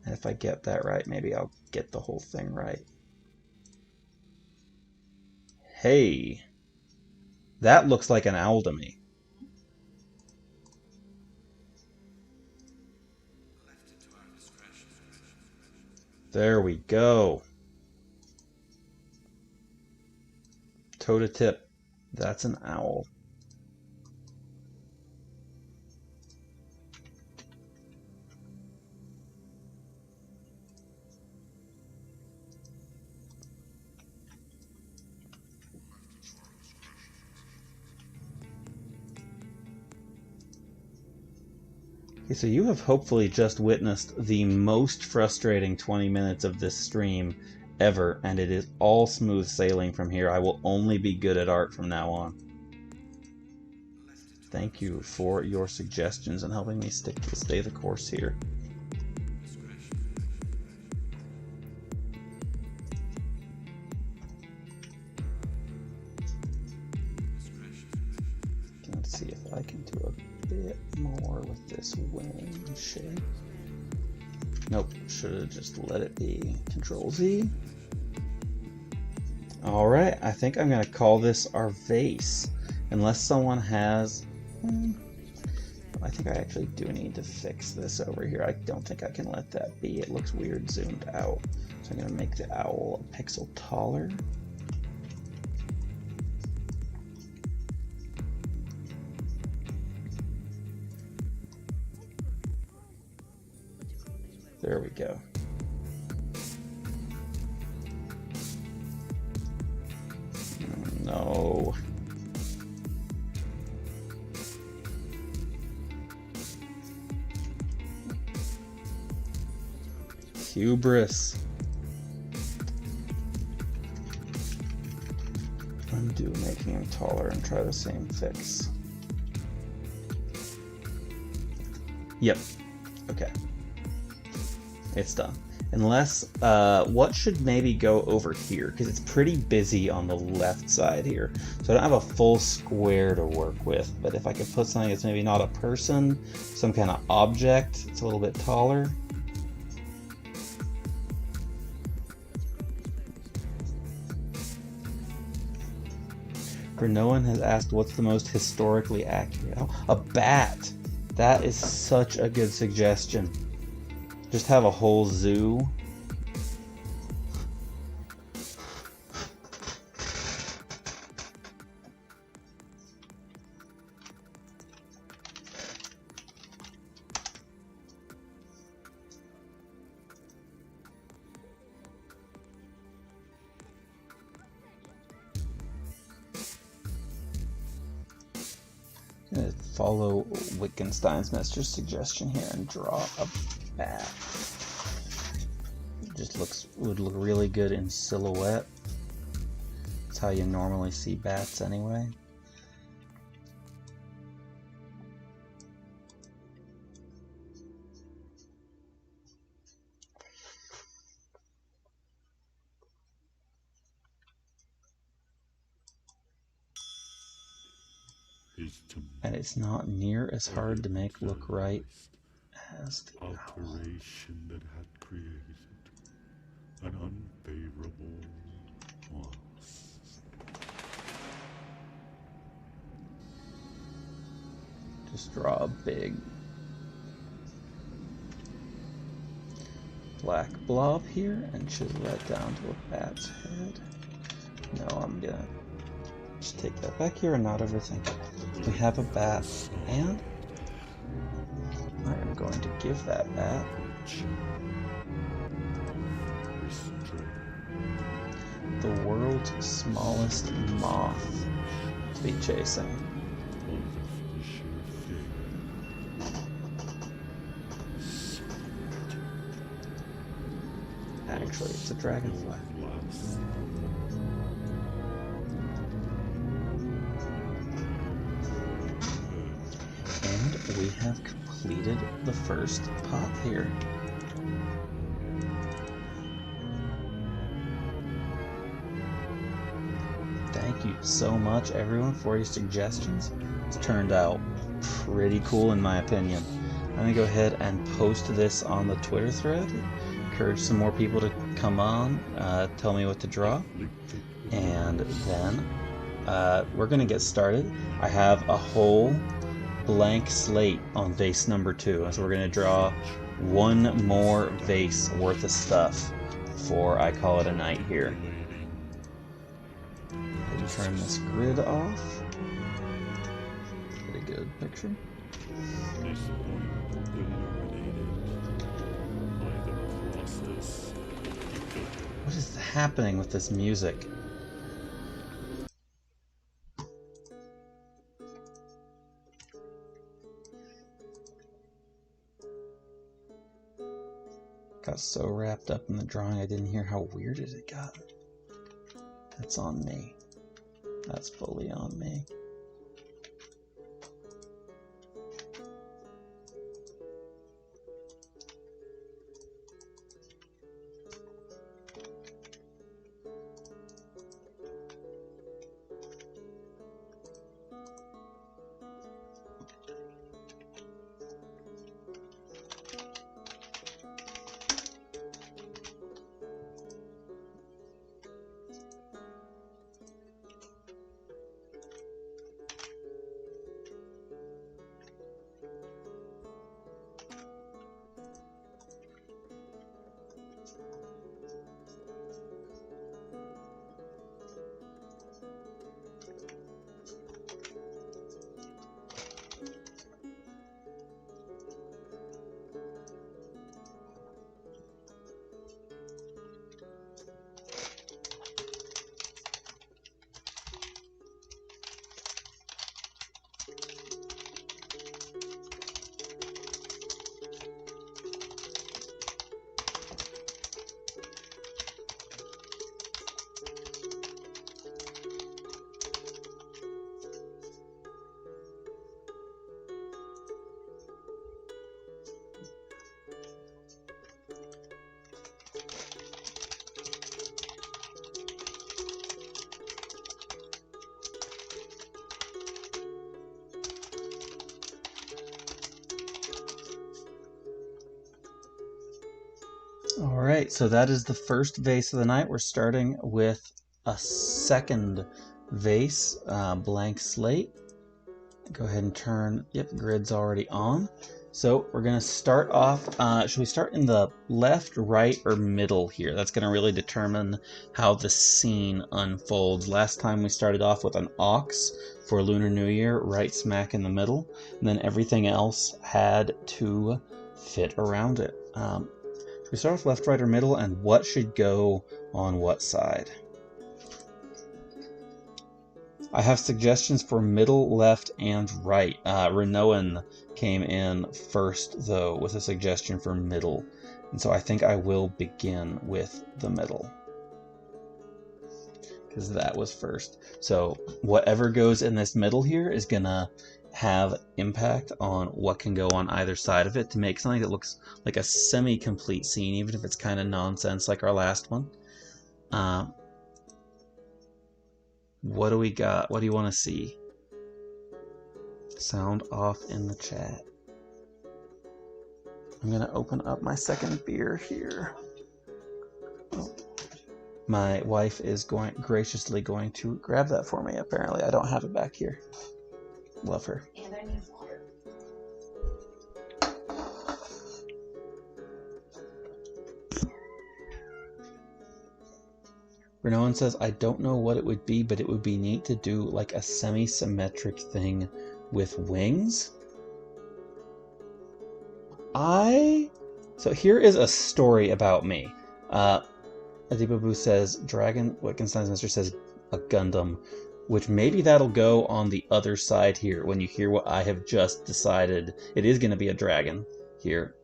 And if I get that right, maybe I'll get the whole thing right. Hey, that looks like an owl to me. There we go. Toe to tip. That's an owl. Okay, so you have hopefully just witnessed the most frustrating 20 minutes of this stream ever, and it is all smooth sailing from here. I will only be good at art from now on. Thank you for your suggestions and helping me stay the course here. Let's see if I can do a bit more with this wing shape. Nope, should have just let it be. Control Z. Alright, I think I'm going to call this our vase. Unless someone has... I think I actually do need to fix this over here. I don't think I can let that be. It looks weird zoomed out. So I'm going to make the owl a pixel taller. There we go. No. Hubris. Undo making him taller and try the same fix. Yep. Okay. It's done. Unless, what should maybe go over here? Because it's pretty busy on the left side here. So I don't have a full square to work with. But if I could put something that's maybe not a person, some kind of object, it's a little bit taller. No one has asked what's the most historically accurate. Oh, a bat! That is such a good suggestion. Just have a whole zoo. I'm gonna follow Wittgenstein's master suggestion here and draw a bat. It just would look really good in silhouette. That's how you normally see bats anyway. And it's not near as hard to make look right as the operation that had created an unfavorable loss. Just draw a big black blob here and chisel that down to a bat's head. No, I'm gonna Just take that back here and not overthink it. We have a bat, and I am going to give that bat the world's smallest moth to be chasing. Actually, it's a dragonfly. And we have completed the first pot here. Thank you so much, everyone, for your suggestions. It's turned out pretty cool, in my opinion. I'm going to go ahead and post this on the Twitter thread. Encourage some more people to come on, tell me what to draw. And then we're going to get started. I have a whole blank slate on vase number 2. So we're going to draw one more vase worth of stuff before I call it a night here. Turn this grid off. Get a good picture. What is happening with this music? Got so wrapped up in the drawing I didn't hear how weird it got. That's on me. That's fully on me. Alright, so that is the first vase of the night. We're starting with a second vase, blank slate. Go ahead and turn, yep, grid's already on. So we're going to start off, should we start in the left, right, or middle here? That's going to really determine how the scene unfolds. Last time we started off with an ox for Lunar New Year, right smack in the middle, and then everything else had to fit around it. Should we start with left, right, or middle, and what should go on what side? I have suggestions for middle, left, and right. Renoan came in first, though, with a suggestion for middle. And so I think I will begin with the middle, because that was first. So whatever goes in this middle here is going to have impact on what can go on either side of it to make something that looks like a semi-complete scene, even if it's kind of nonsense like our last one. What do we got? What do you want to see? Sound off in the chat. I'm going to open up my second beer here. Oh. My wife is graciously going to grab that for me, apparently. I don't have it back here. Love her. And I need water. Renoan says, I don't know what it would be, but it would be neat to do like a semi-symmetric thing with wings. So here is a story about me. Adibabu says, Dragon, Wittgenstein's Mister says, a Gundam, which maybe that'll go on the other side here when you hear what I have just decided. It is going to be a dragon here.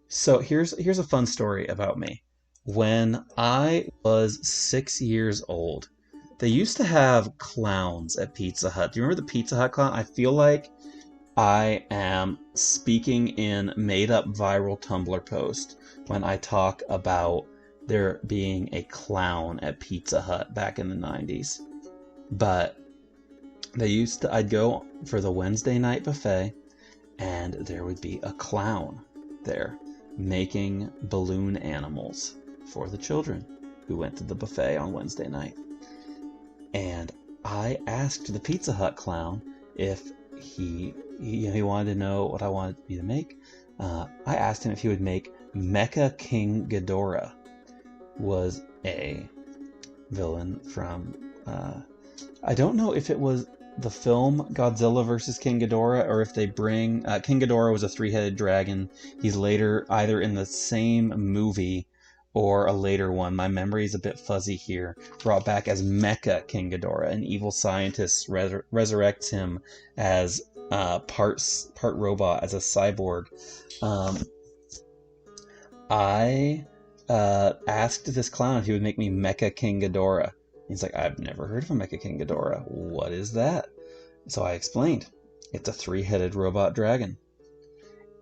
So here's a fun story about me. When I was 6 years old, they used to have clowns at Pizza Hut. Do you remember the Pizza Hut clown? I feel like I am speaking in made-up viral Tumblr post when I talk about there being a clown at Pizza Hut back in the 90s. But I'd go for the Wednesday night buffet, and there would be a clown there making balloon animals for the children who went to the buffet on Wednesday night. And I asked the Pizza Hut clown if he wanted to know what I wanted me to make. I asked him if he would make Mecha King Ghidorah, was a villain from I don't know if it was the film Godzilla versus King Ghidorah, or if they bring King Ghidorah was a three-headed dragon. He's later either in the same movie or a later one. My memory is a bit fuzzy here. Brought back as Mecha King Ghidorah. An evil scientist resurrects him as part robot, as a cyborg. I asked this clown if he would make me Mecha King Ghidorah. He's like, I've never heard of a Mecha King Ghidorah. What is that? So I explained. It's a three-headed robot dragon.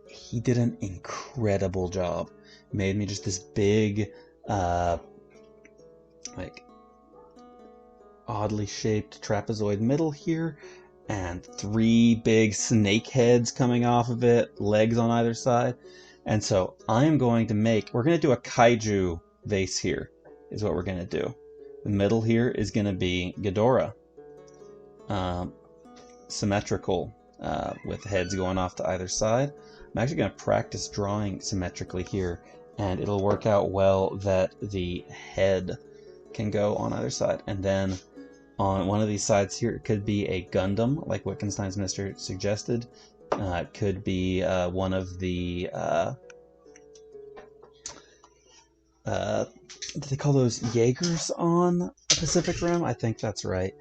He did an incredible job. Made me just this big, like, oddly shaped trapezoid middle here, and three big snake heads coming off of it, legs on either side. And so I'm going to we're going to do a kaiju vase here, is what we're going to do. The middle here is going to be Ghidorah. Symmetrical, with heads going off to either side. I'm actually going to practice drawing symmetrically here, and it'll work out well that the head can go on either side. And then on one of these sides here, it could be a Gundam, like Wittgenstein's Mister suggested. It could be one of the did they call those Jaegers on Pacific Rim? I think that's right.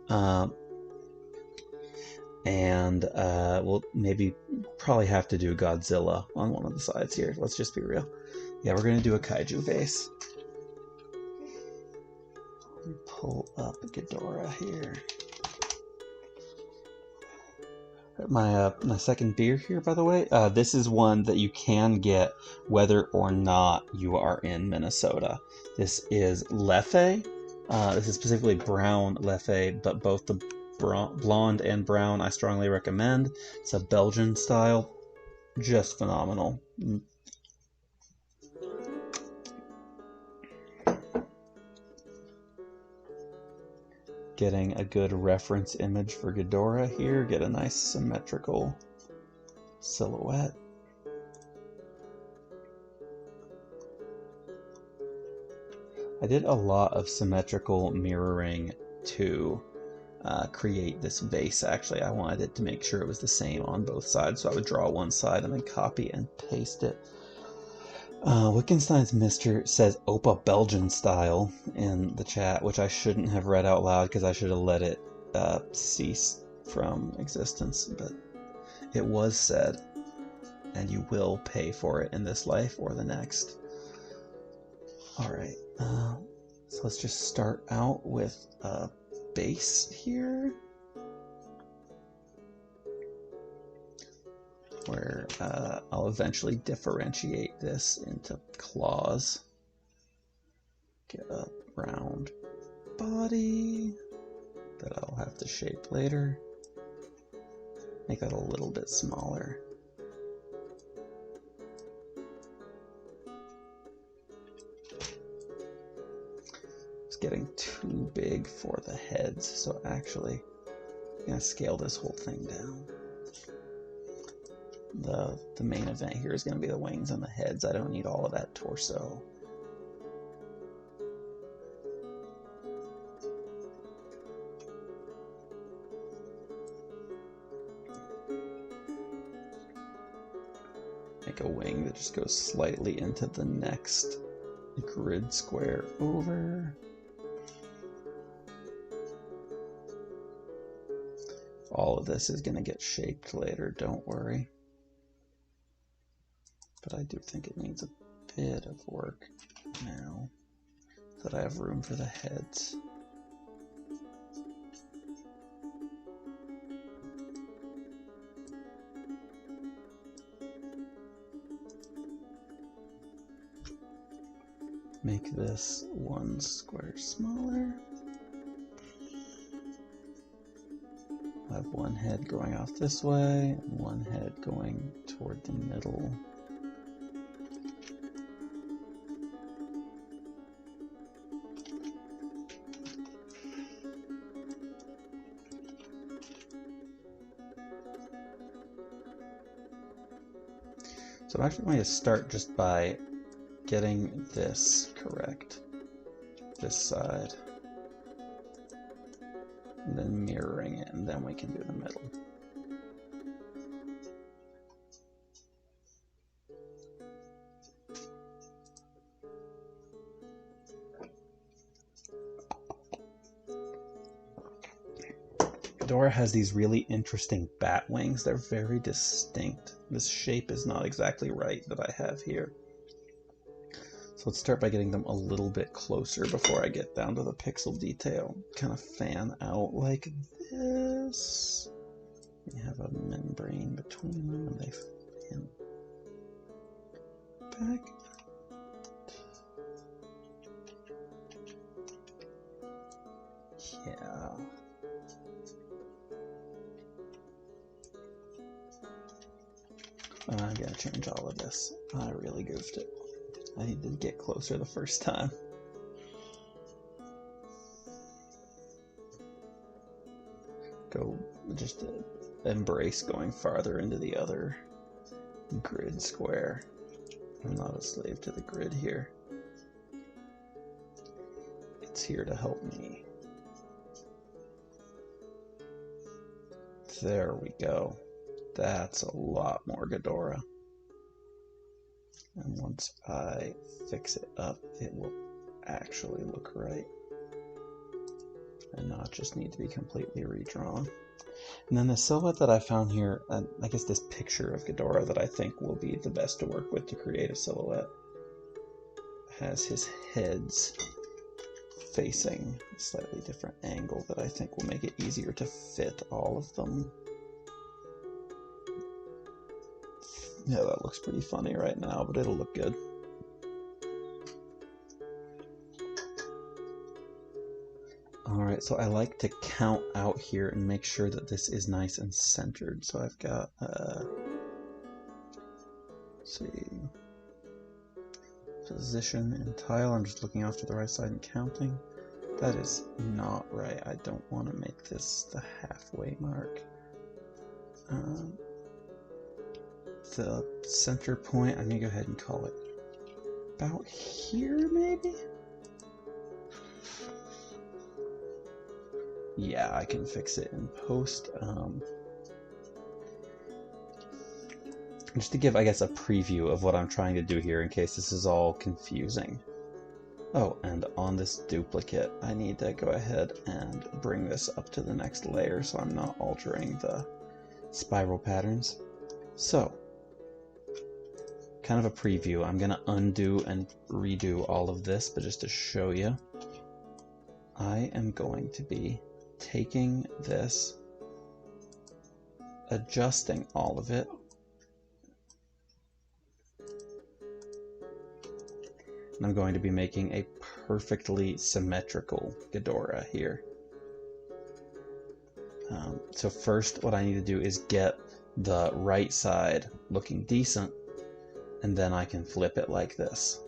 And we'll probably have to do Godzilla on one of the sides here. Let's just be real. Yeah, we're going to do a kaiju vase. Let me pull up Ghidorah here. My second beer here, by the way. This is one that you can get whether or not you are in Minnesota. This is Leffe. This is specifically brown Leffe, but both the blonde and brown I strongly recommend. It's a Belgian style. Just phenomenal. Getting a good reference image for Ghidorah here. Get a nice symmetrical silhouette. I did a lot of symmetrical mirroring to create this vase. Actually, I wanted it to make sure it was the same on both sides, so I would draw one side and then copy and paste it. Wittgenstein's Mister says Opa Belgian style in the chat, which I shouldn't have read out loud because I should have let it cease from existence, but it was said, and you will pay for it in this life or the next. Alright, so let's just start out with a base here, where I'll eventually differentiate this into claws. Get a round body that I'll have to shape later. Make that a little bit smaller. It's getting too big for the heads, so actually I'm going to scale this whole thing down. The main event here is going to be the wings and the heads. I don't need all of that torso. it just goes slightly into the next grid square over. All of this is going to get shaped later, don't worry. But I do think it needs a bit of work now that I have room for the heads. Make this one square smaller. I have one head going off this way, and one head going toward the middle. So I'm actually going to start just by getting this correct, this side, and then mirroring it, and then we can do the middle. Ghidorah has these really interesting bat wings. They're very distinct. This shape is not exactly right that I have here. So let's start by getting them a little bit closer before I get down to the pixel detail. Kind of fan out like this. We have a membrane between them and they fan back. Yeah. I'm gonna change all of this. I really goofed it. I need to get closer the first time. Go just embrace going farther into the other grid square. I'm not a slave to the grid here. It's here to help me. There we go. That's a lot more Ghidorah. And once I fix it up, it will actually look right. And not just need to be completely redrawn. And then the silhouette that I found here, I guess this picture of Ghidorah that I think will be the best to work with to create a silhouette, has his heads facing a slightly different angle that I think will make it easier to fit all of them. Yeah, that looks pretty funny right now, but it'll look good. Alright, so I like to count out here and make sure that this is nice and centered. So I've got, let's see, position and tile. I'm just looking off to the right side and counting. That is not right. I don't want to make this the halfway mark. The center point, I'm going to go ahead and call it about here, maybe? Yeah, I can fix it in post. Just to give, I guess, a preview of what I'm trying to do here in case this is all confusing. Oh, and on this duplicate, I need to go ahead and bring this up to the next layer so I'm not altering the spiral patterns. So, kind of a preview. I'm going to undo and redo all of this, but just to show you, I am going to be taking this, adjusting all of it, and I'm going to be making a perfectly symmetrical Ghidorah here. So first what I need to do is get the right side looking decent, and then I can flip it like this.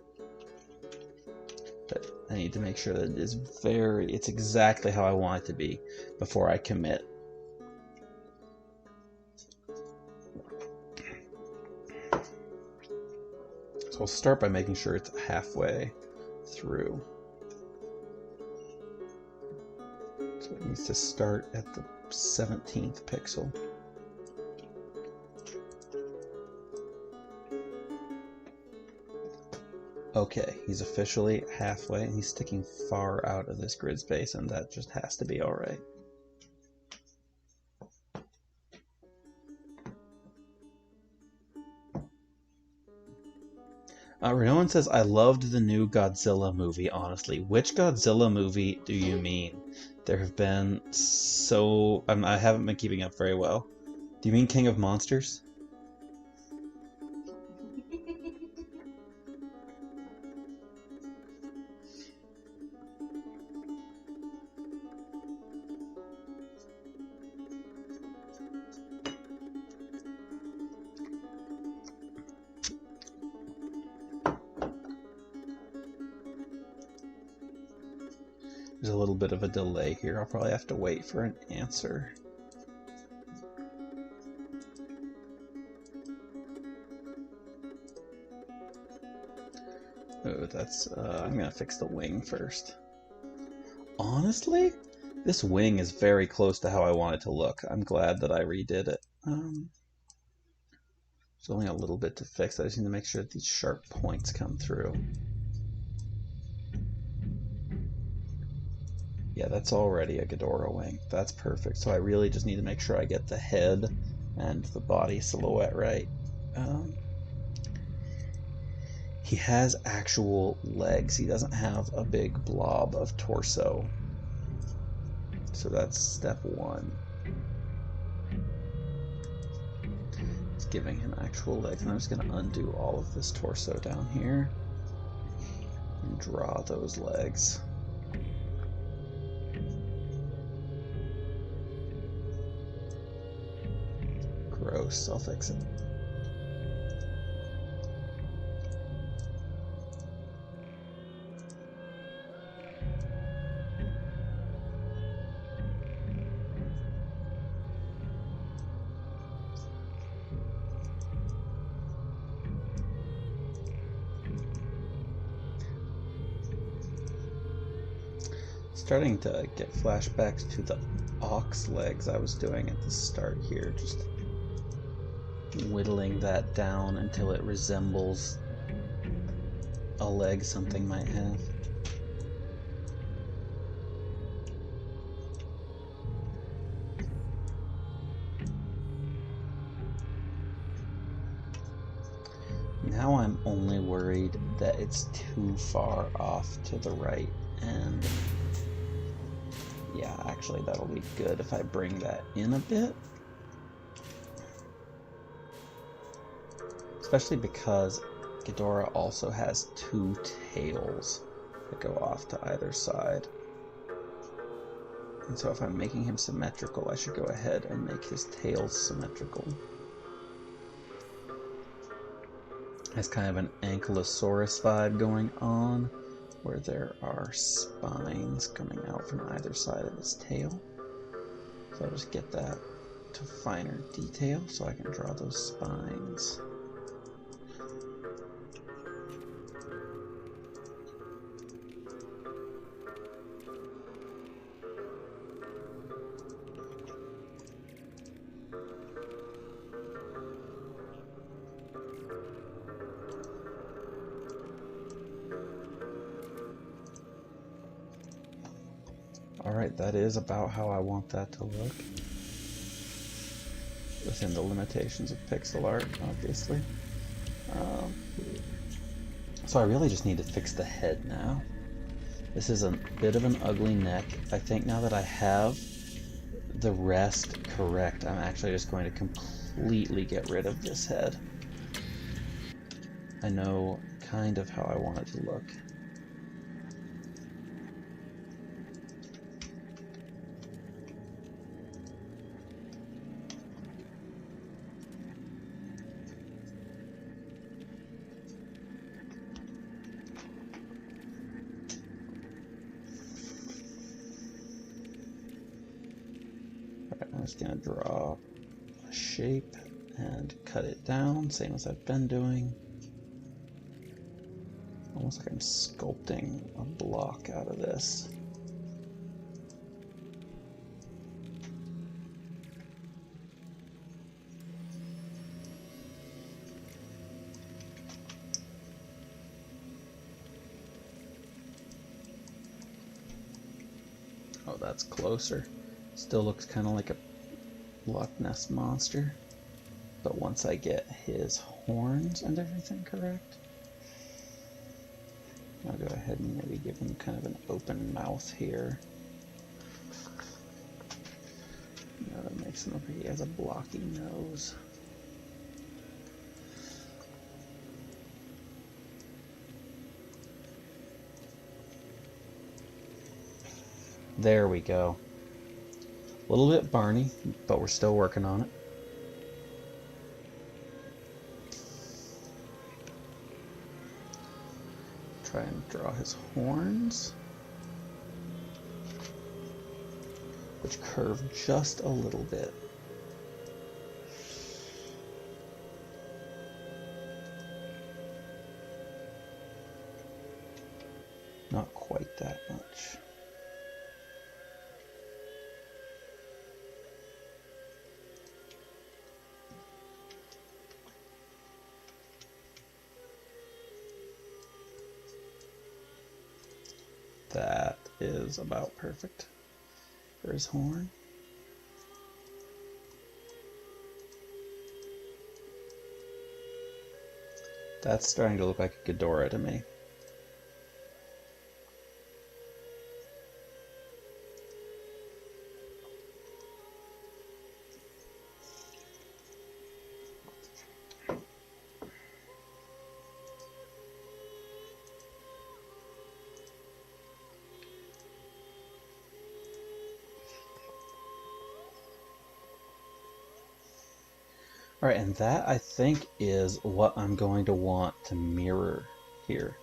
But I need to make sure that it's exactly how I want it to be before I commit. So I'll start by making sure it's halfway through. So it needs to start at the 17th pixel. Okay, he's officially halfway, and he's sticking far out of this grid space, and that just has to be alright. Renoan says, I loved the new Godzilla movie, honestly. Which Godzilla movie do you mean? There have been so... I haven't been keeping up very well. Do you mean King of Monsters? There's a little bit of a delay here. I'll probably have to wait for an answer. Oh, that's... I'm gonna fix the wing first. Honestly, this wing is very close to how I want it to look. I'm glad that I redid it. There's only a little bit to fix. I just need to make sure that these sharp points come through. Yeah, that's already a Ghidorah wing. That's perfect. So I really just need to make sure I get the head and the body silhouette right. He has actual legs. He doesn't have a big blob of torso. So that's step one. It's giving him actual legs. And I'm just going to undo all of this torso down here and draw those legs. Gross. I'll fix it. Starting to get flashbacks to the ox legs I was doing at the start here, just whittling that down until it resembles a leg something might have. Now I'm only worried that it's too far off to the right, and yeah, actually that'll be good if I bring that in a bit. Especially because Ghidorah also has two tails that go off to either side. And so if I'm making him symmetrical, I should go ahead and make his tails symmetrical. Has kind of an ankylosaurus vibe going on, where there are spines coming out from either side of his tail. So I'll just get that to finer detail so I can draw those spines. Alright, that is about how I want that to look. Within the limitations of pixel art, obviously. So I really just need to fix the head now. This is a bit of an ugly neck. I think now that I have the rest correct, I'm actually just going to completely get rid of this head. I know kind of how I want it to look. I'm just going to draw a shape and cut it down, same as I've been doing. Almost like I'm sculpting a block out of this. Oh, that's closer. Still looks kind of like a Loch Ness monster. But once I get his horns and everything correct, I'll go ahead and maybe give him kind of an open mouth here. That makes him look like he has a blocky nose. There we go. A little bit Barney, but we're still working on it. Try and draw his horns, which curve just a little bit. Not quite that much. That is about perfect for his horn. That's starting to look like a Ghidorah to me. Alright, and that I think is what I'm going to want to mirror here.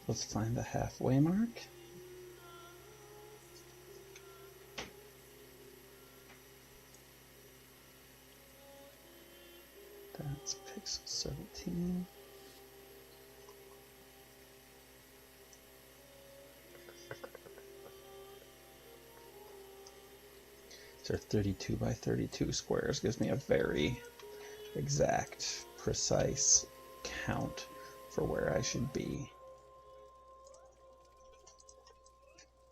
Let's find the halfway mark. That's pixel 17. So 32 by 32 squares gives me a very exact, precise count for where I should be.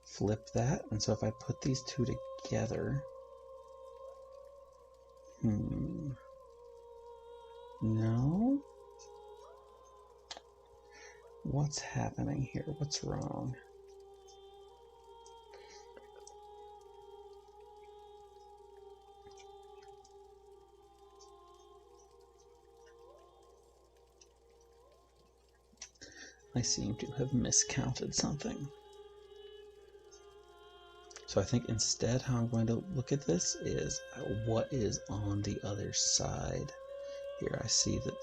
Flip that, and so if I put these two together, no? What's happening here? What's wrong? I seem to have miscounted something. So I think instead how I'm going to look at this is what is on the other side. Here I see that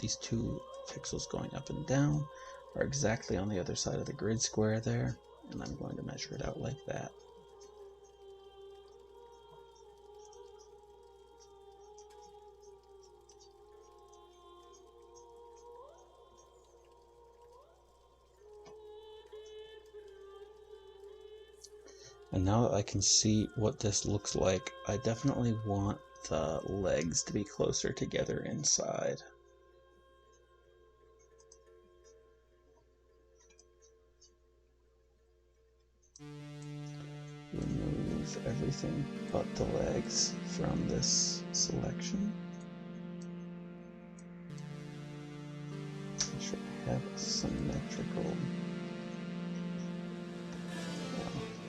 these two pixels going up and down are exactly on the other side of the grid square there, and I'm going to measure it out like that. And now that I can see what this looks like, I definitely want the legs to be closer together inside. Remove everything but the legs from this selection. Make sure I have a symmetrical.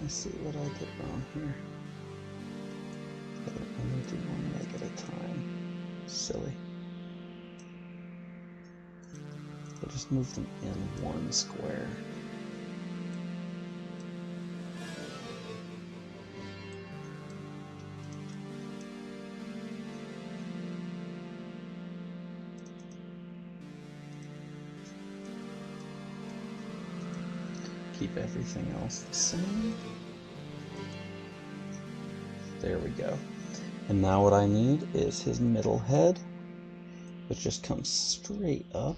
I see what I did wrong here. I only do one leg at a time. Silly. I'll just move them in one square. Keep everything else the same. There we go. And now what I need is his middle head, which just comes straight up.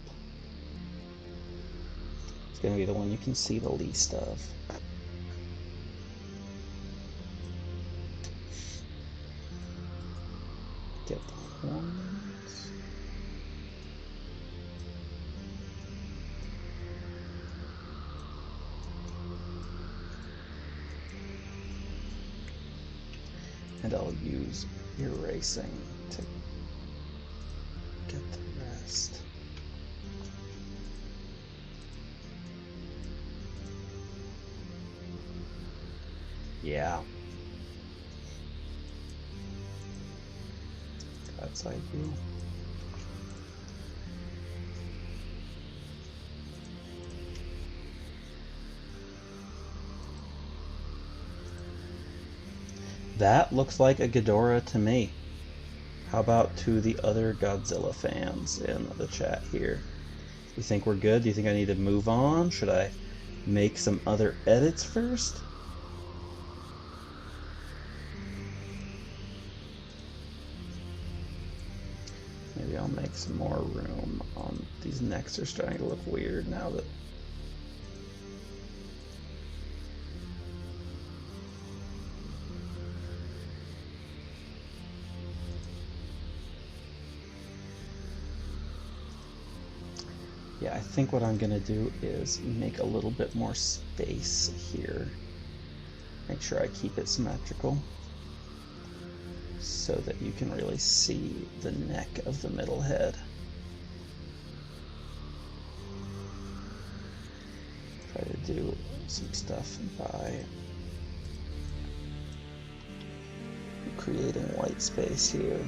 It's going to be the one you can see the least of. Get the horns. And I'll use erasing to get the rest. Yeah. That's ideal. That looks like a Ghidorah to me. How about to the other Godzilla fans in the chat here? You think we're good? Do you think I need to move on? Should I make some other edits first? Maybe I'll make some more room on these necks are starting to look weird now that yeah, I think what I'm gonna do is make a little bit more space here. Make sure I keep it symmetrical so that you can really see the neck of the middle head. Try to do some stuff by creating white space here,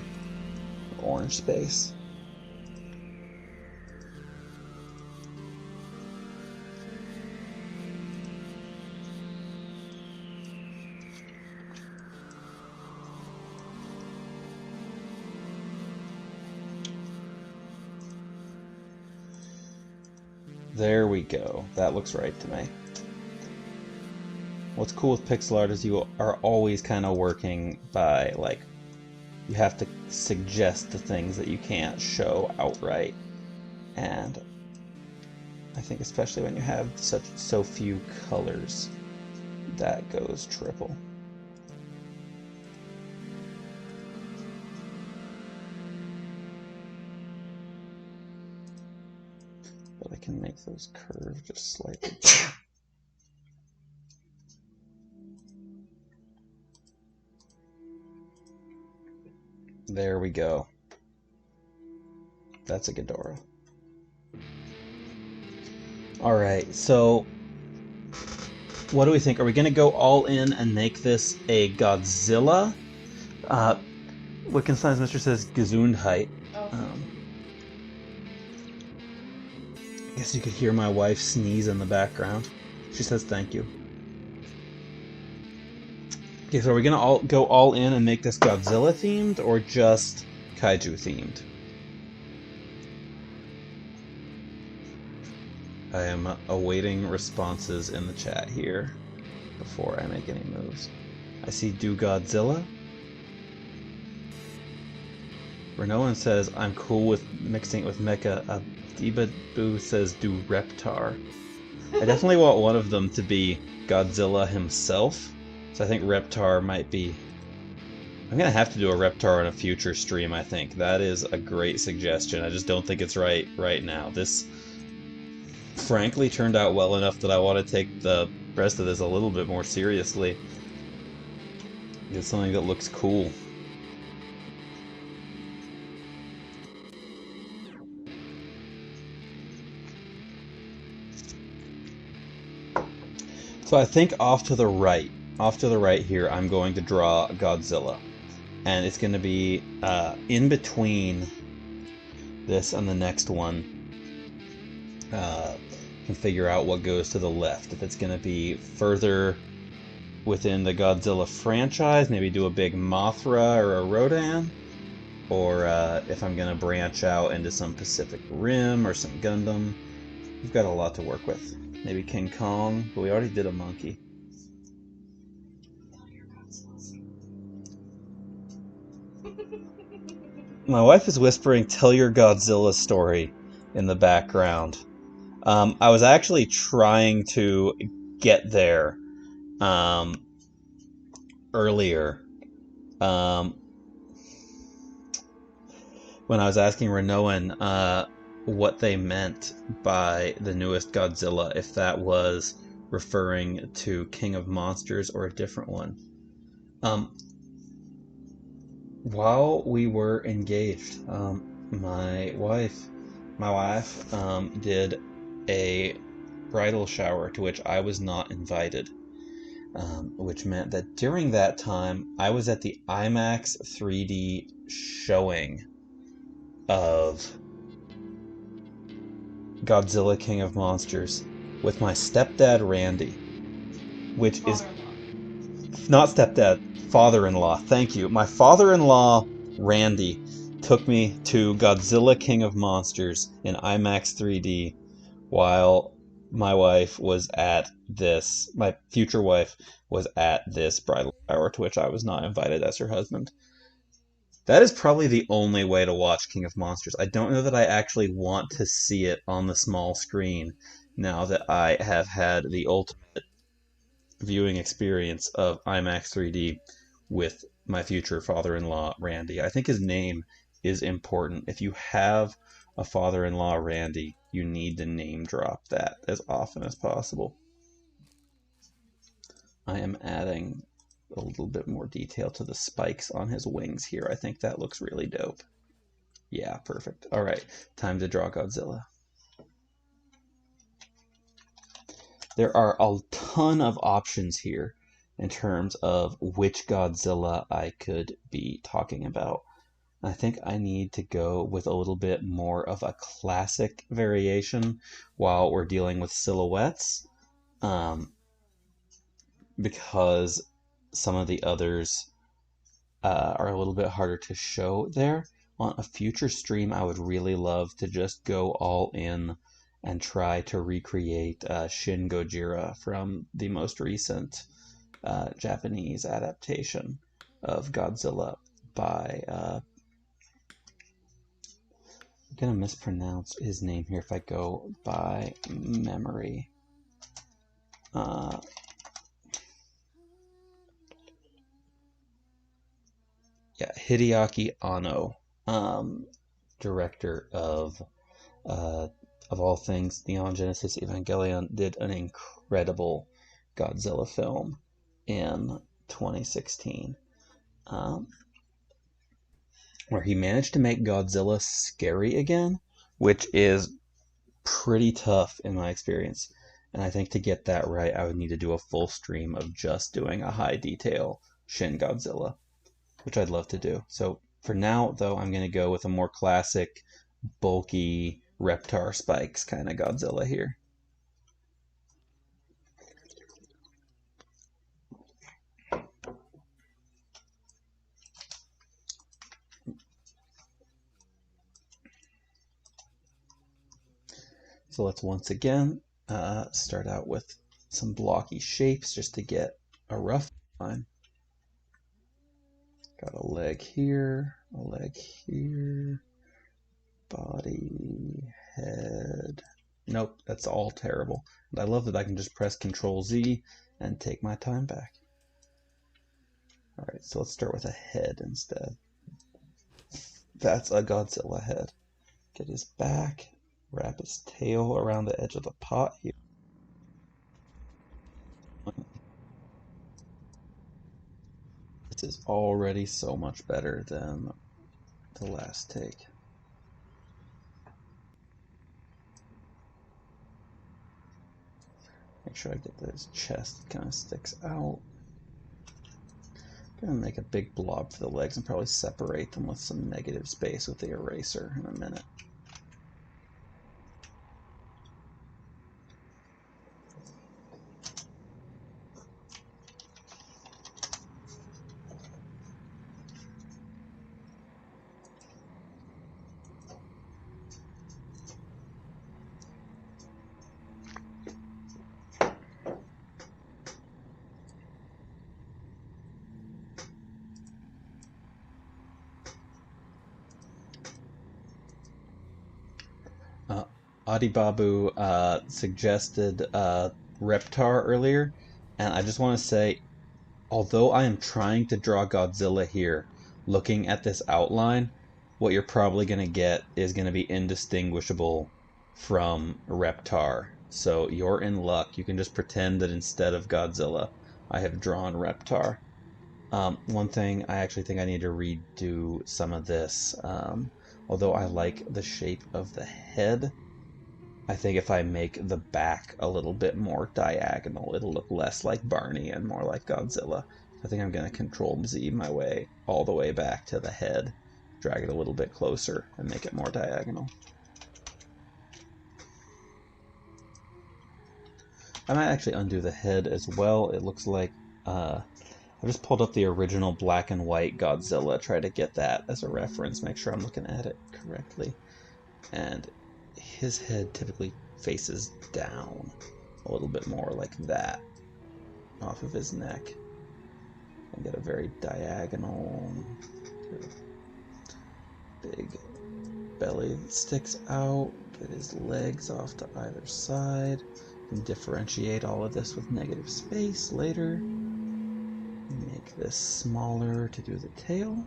orange space. There we go. That looks right to me. What's cool with pixel art is you are always kind of working by, like, you have to suggest the things that you can't show outright. And I think especially when you have so few colors, that goes triple. But I can make those curves just slightly. There we go. That's a Ghidorah. Alright, so what do we think? Are we going to go all in and make this a Godzilla? Wittgenstein's Mistress says Gesundheit. I guess you could hear my wife sneeze in the background. She says thank you. Okay, so are we gonna go all in and make this Godzilla themed or just kaiju themed? I am awaiting responses in the chat here before I make any moves. I see do Godzilla. Renoan says I'm cool with mixing it with Mecha. Diba Boo says do Reptar. I definitely want one of them to be Godzilla himself. So I think Reptar might be... I'm going to have to do a Reptar in a future stream, I think. That is a great suggestion. I just don't think it's right now. This, frankly, turned out well enough that I want to take the rest of this a little bit more seriously. Get something that looks cool. So I think off to the right here, I'm going to draw Godzilla. And it's going to be in between this and the next one. Can figure out what goes to the left. If it's going to be further within the Godzilla franchise, maybe do a big Mothra or a Rodan. Or if I'm going to branch out into some Pacific Rim or some Gundam. We've got a lot to work with. Maybe King Kong, but we already did a monkey. My wife is whispering, "Tell your Godzilla story," in the background. I was actually trying to get there earlier. when I was asking Renoan what they meant by the newest Godzilla, if that was referring to King of Monsters or a different one. While we were engaged, my wife did a bridal shower to which I was not invited, which meant that during that time I was at the IMAX 3D showing of Godzilla King of Monsters with my stepdad Randy, which is not stepdad, father-in-law. Thank you. My father-in-law Randy took me to Godzilla King of Monsters in IMAX 3D while my future wife was at this bridal shower to which I was not invited as her husband. That is probably the only way to watch King of Monsters. I don't know that I actually want to see it on the small screen now that I have had the ultimate viewing experience of IMAX 3D with my future father-in-law, Randy. I think his name is important. If you have a father-in-law, Randy, you need to name drop that as often as possible. I am adding a little bit more detail to the spikes on his wings here. I think that looks really dope. Yeah, perfect. All right, time to draw Godzilla. There are a ton of options here in terms of which Godzilla I could be talking about. I think I need to go with a little bit more of a classic variation while we're dealing with silhouettes, because some of the others are a little bit harder to show there. On a future stream, I would really love to just go all in and try to recreate Shin Gojira from the most recent Japanese adaptation of Godzilla by... I'm going to mispronounce his name here if I go by memory. Yeah, Hideaki Anno, director of all things Neon Genesis Evangelion, did an incredible Godzilla film in 2016, where he managed to make Godzilla scary again, which is pretty tough in my experience. And I think to get that right, I would need to do a full stream of just doing a high detail Shin Godzilla, which I'd love to do. So for now, though, I'm going to go with a more classic, bulky, Reptar spikes kind of Godzilla here. So let's once again start out with some blocky shapes just to get a rough line. Got a leg here, body, head. Nope, that's all terrible. And I love that I can just press Control Z and take my time back. Alright, so let's start with a head instead. That's a Godzilla head. Get his back, wrap his tail around the edge of the pot here. This is already so much better than the last take. Make sure I get this chest kind of sticks out. I'm gonna make a big blob for the legs and probably separate them with some negative space with the eraser in a minute. Adibabu suggested Reptar earlier, and I just want to say, although I am trying to draw Godzilla here, looking at this outline, what you're probably going to get is going to be indistinguishable from Reptar. So you're in luck. You can just pretend that instead of Godzilla, I have drawn Reptar. One thing, I actually think I need to redo some of this. Although I like the shape of the head, I think if I make the back a little bit more diagonal, it'll look less like Barney and more like Godzilla. I think I'm going to Control-Z my way all the way back to the head, drag it a little bit closer, and make it more diagonal. I might actually undo the head as well. It looks like I just pulled up the original black and white Godzilla, try to get that as a reference, make sure I'm looking at it correctly. And his head typically faces down a little bit more like that off of his neck. And get a very diagonal, big belly that sticks out, get his legs off to either side, and differentiate all of this with negative space later. Make this smaller to do the tail.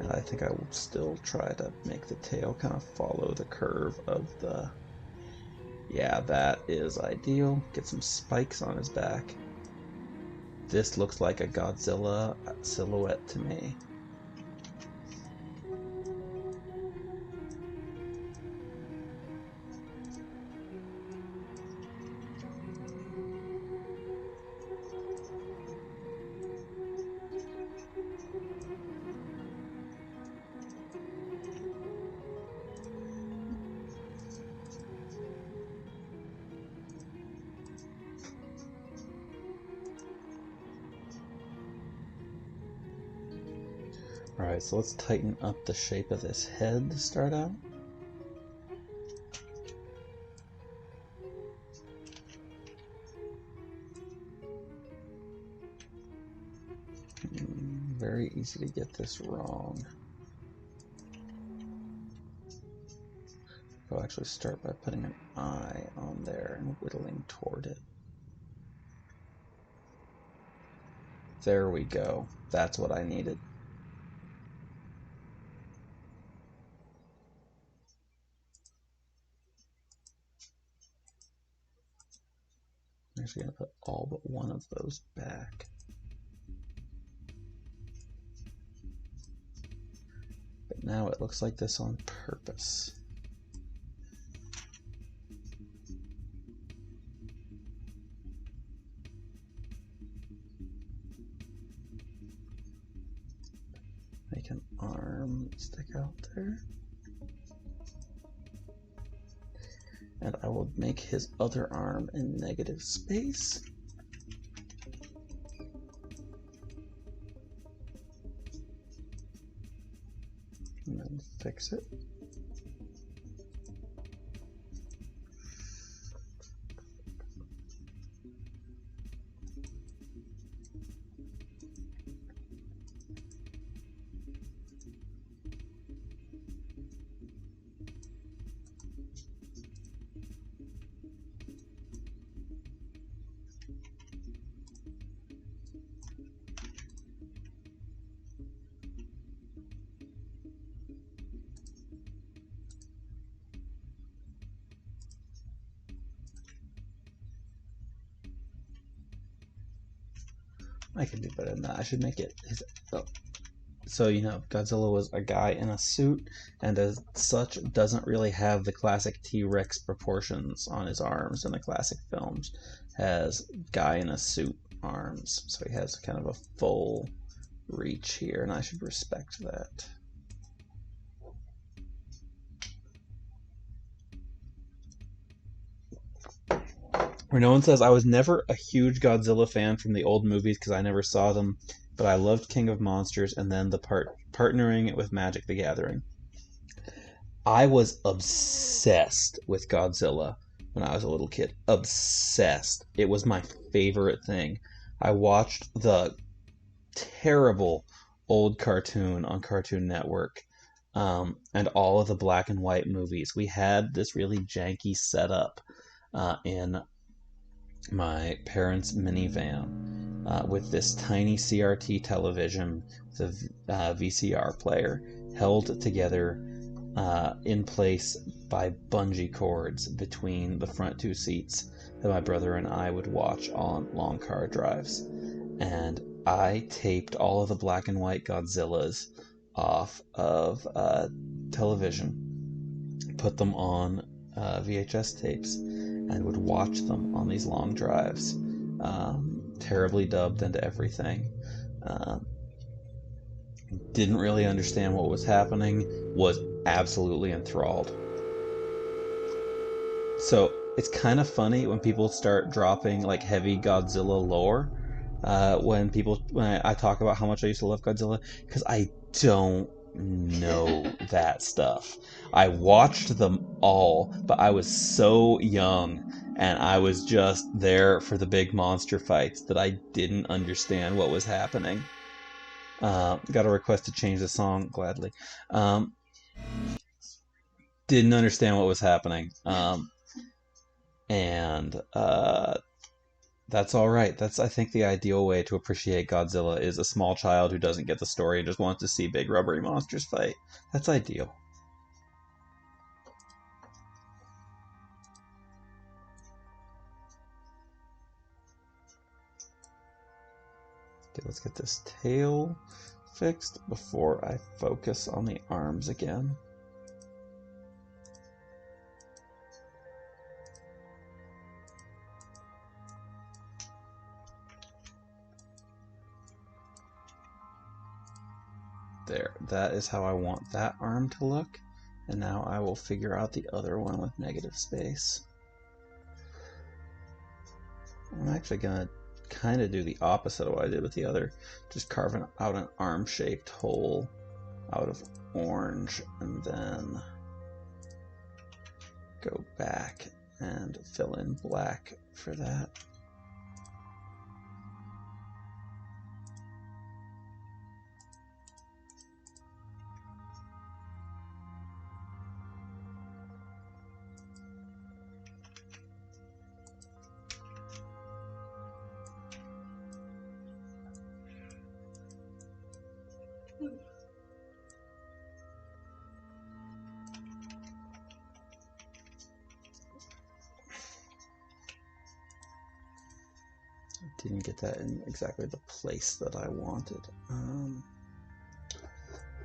And I think I will still try to make the tail kind of follow the curve of the... Yeah, that is ideal. Get some spikes on his back. This looks like a Godzilla silhouette to me. Alright, so let's tighten up the shape of this head to start out. Very easy to get this wrong. I'll actually start by putting an eye on there and whittling toward it. There we go. That's what I needed. I'm actually going to put all but one of those back. But now it looks like this on purpose. Make an arm stick out there. And I will make his other arm in negative space. And then fix it. I can do better than that. I should make it his... Oh. So, you know, Godzilla was a guy in a suit, and as such doesn't really have the classic T-Rex proportions on his arms in the classic films. Has guy in a suit arms, so he has kind of a full reach here, and I should respect that. Renault says, I was never a huge Godzilla fan from the old movies because I never saw them, but I loved King of Monsters and then the partnering it with Magic the Gathering. I was obsessed with Godzilla when I was a little kid. Obsessed. It was my favorite thing. I watched the terrible old cartoon on Cartoon Network and all of the black and white movies. We had this really janky setup in my parents' minivan, with this tiny CRT television with a VCR player held together in place by bungee cords between the front two seats that my brother and I would watch on long car drives. And I taped all of the black and white Godzillas off of television, put them on VHS tapes, and would watch them on these long drives, terribly dubbed and everything. Didn't really understand what was happening, was absolutely enthralled. So it's kind of funny when people start dropping like heavy Godzilla lore, when I talk about how much I used to love Godzilla, because I don't know that stuff. I watched them all, but I was so young and I was just there for the big monster fights that I didn't understand what was happening. Got a request to change the song, gladly. Didn't understand what was happening. And that's all right. That's, I think, the ideal way to appreciate Godzilla is a small child who doesn't get the story and just wants to see big rubbery monsters fight. That's ideal. Okay, let's get this tail fixed before I focus on the arms again. There, that is how I want that arm to look. And now I will figure out the other one with negative space. I'm actually going to kind of do the opposite of what I did with the other. Just carve out an arm-shaped hole out of orange, and then go back and fill in black for that. Didn't get that in exactly the place that I wanted.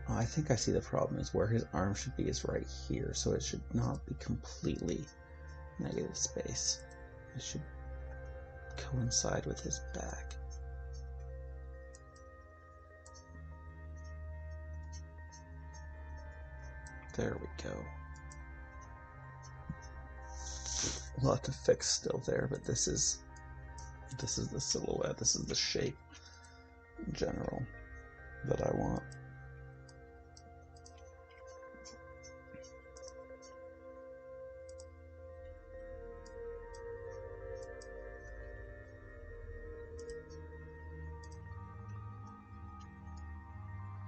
I think I see the problem is where his arm should be is right here, so it should not be completely negative space. It should coincide with his back. There we go. A lot to fix still there, but this is the silhouette, this is the shape in general that I want.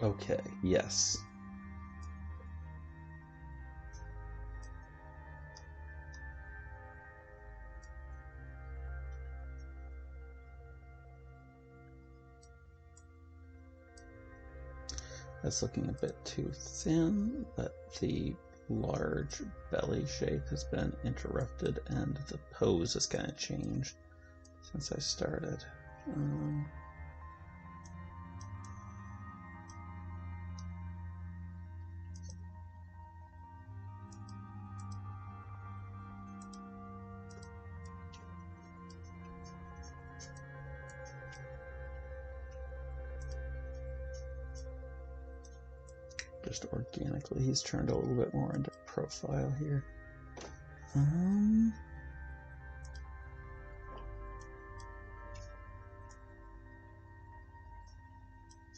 Okay, yes. That's looking a bit too thin, but the large belly shape has been interrupted and the pose has kind of changed since I started. Just organically, he's turned a little bit more into profile here.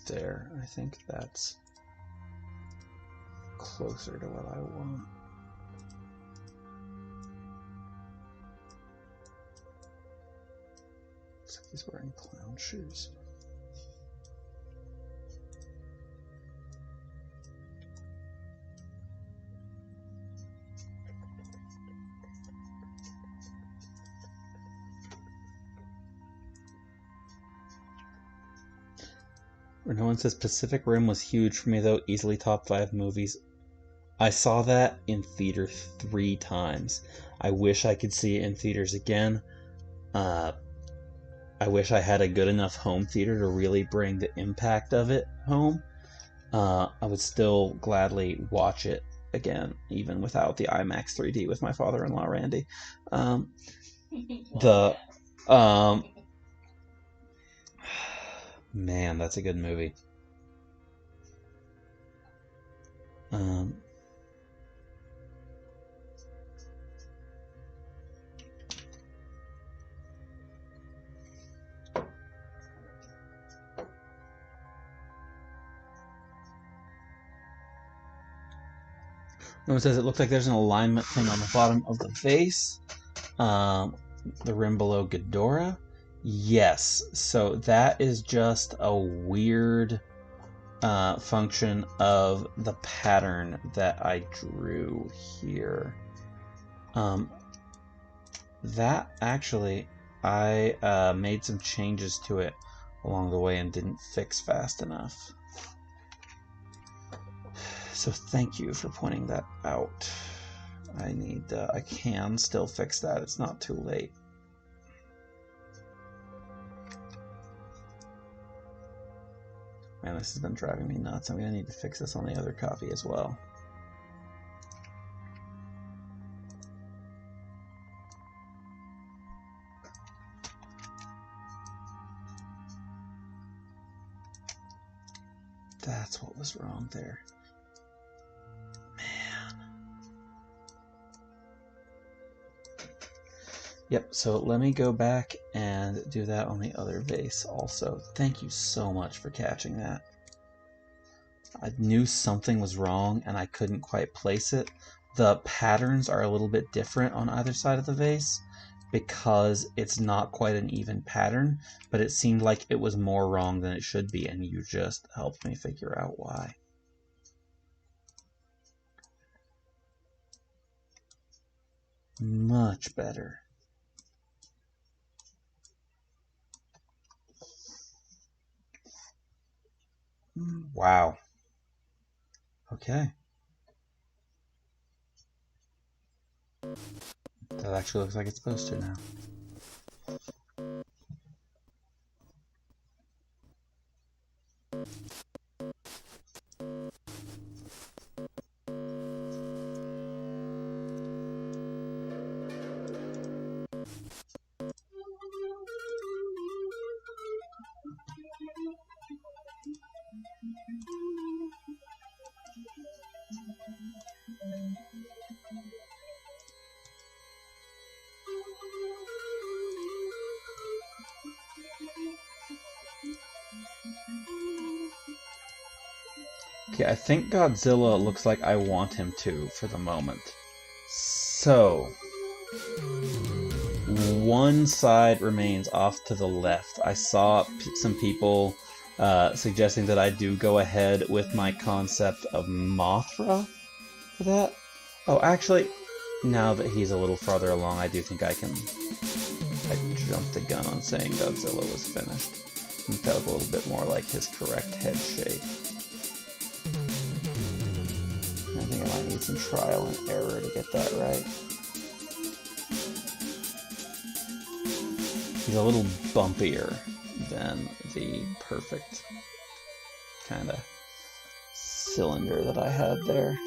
There, I think that's closer to what I want. Looks like he's wearing clown shoes. Renault says Pacific Rim was huge for me though, easily top 5 movies. I saw that in theater 3 times. I wish I could see it in theaters again. I wish I had a good enough home theater to really bring the impact of it home. I would still gladly watch it again, even without the IMAX 3D with my father-in-law Randy. Man, that's a good movie. No one says it looks like there's an alignment thing on the bottom of the vase. The rim below Ghidorah. Yes, so that is just a weird function of the pattern that I drew here. That actually, I made some changes to it along the way and didn't fix fast enough. So thank you for pointing that out. I can still fix that. It's not too late. Man, this has been driving me nuts. I'm gonna need to fix this on the other copy as well. That's what was wrong there. Yep, so let me go back and do that on the other vase also. Thank you so much for catching that. I knew something was wrong and I couldn't quite place it. The patterns are a little bit different on either side of the vase because it's not quite an even pattern, but it seemed like it was more wrong than it should be, and you just helped me figure out why. Much better. Wow. Okay. That actually looks like it's supposed to now. Okay, I think Godzilla looks like I want him to for the moment. So, one side remains off to the left. I saw some people suggesting that I do go ahead with my concept of Mothra for that. Oh, actually, now that he's a little farther along, I do think I can... I jumped the gun on saying Godzilla was finished. He felt a little bit more like his correct head shape. I think I might need some trial and error to get that right. He's a little bumpier than the perfect kind of cylinder that I had there.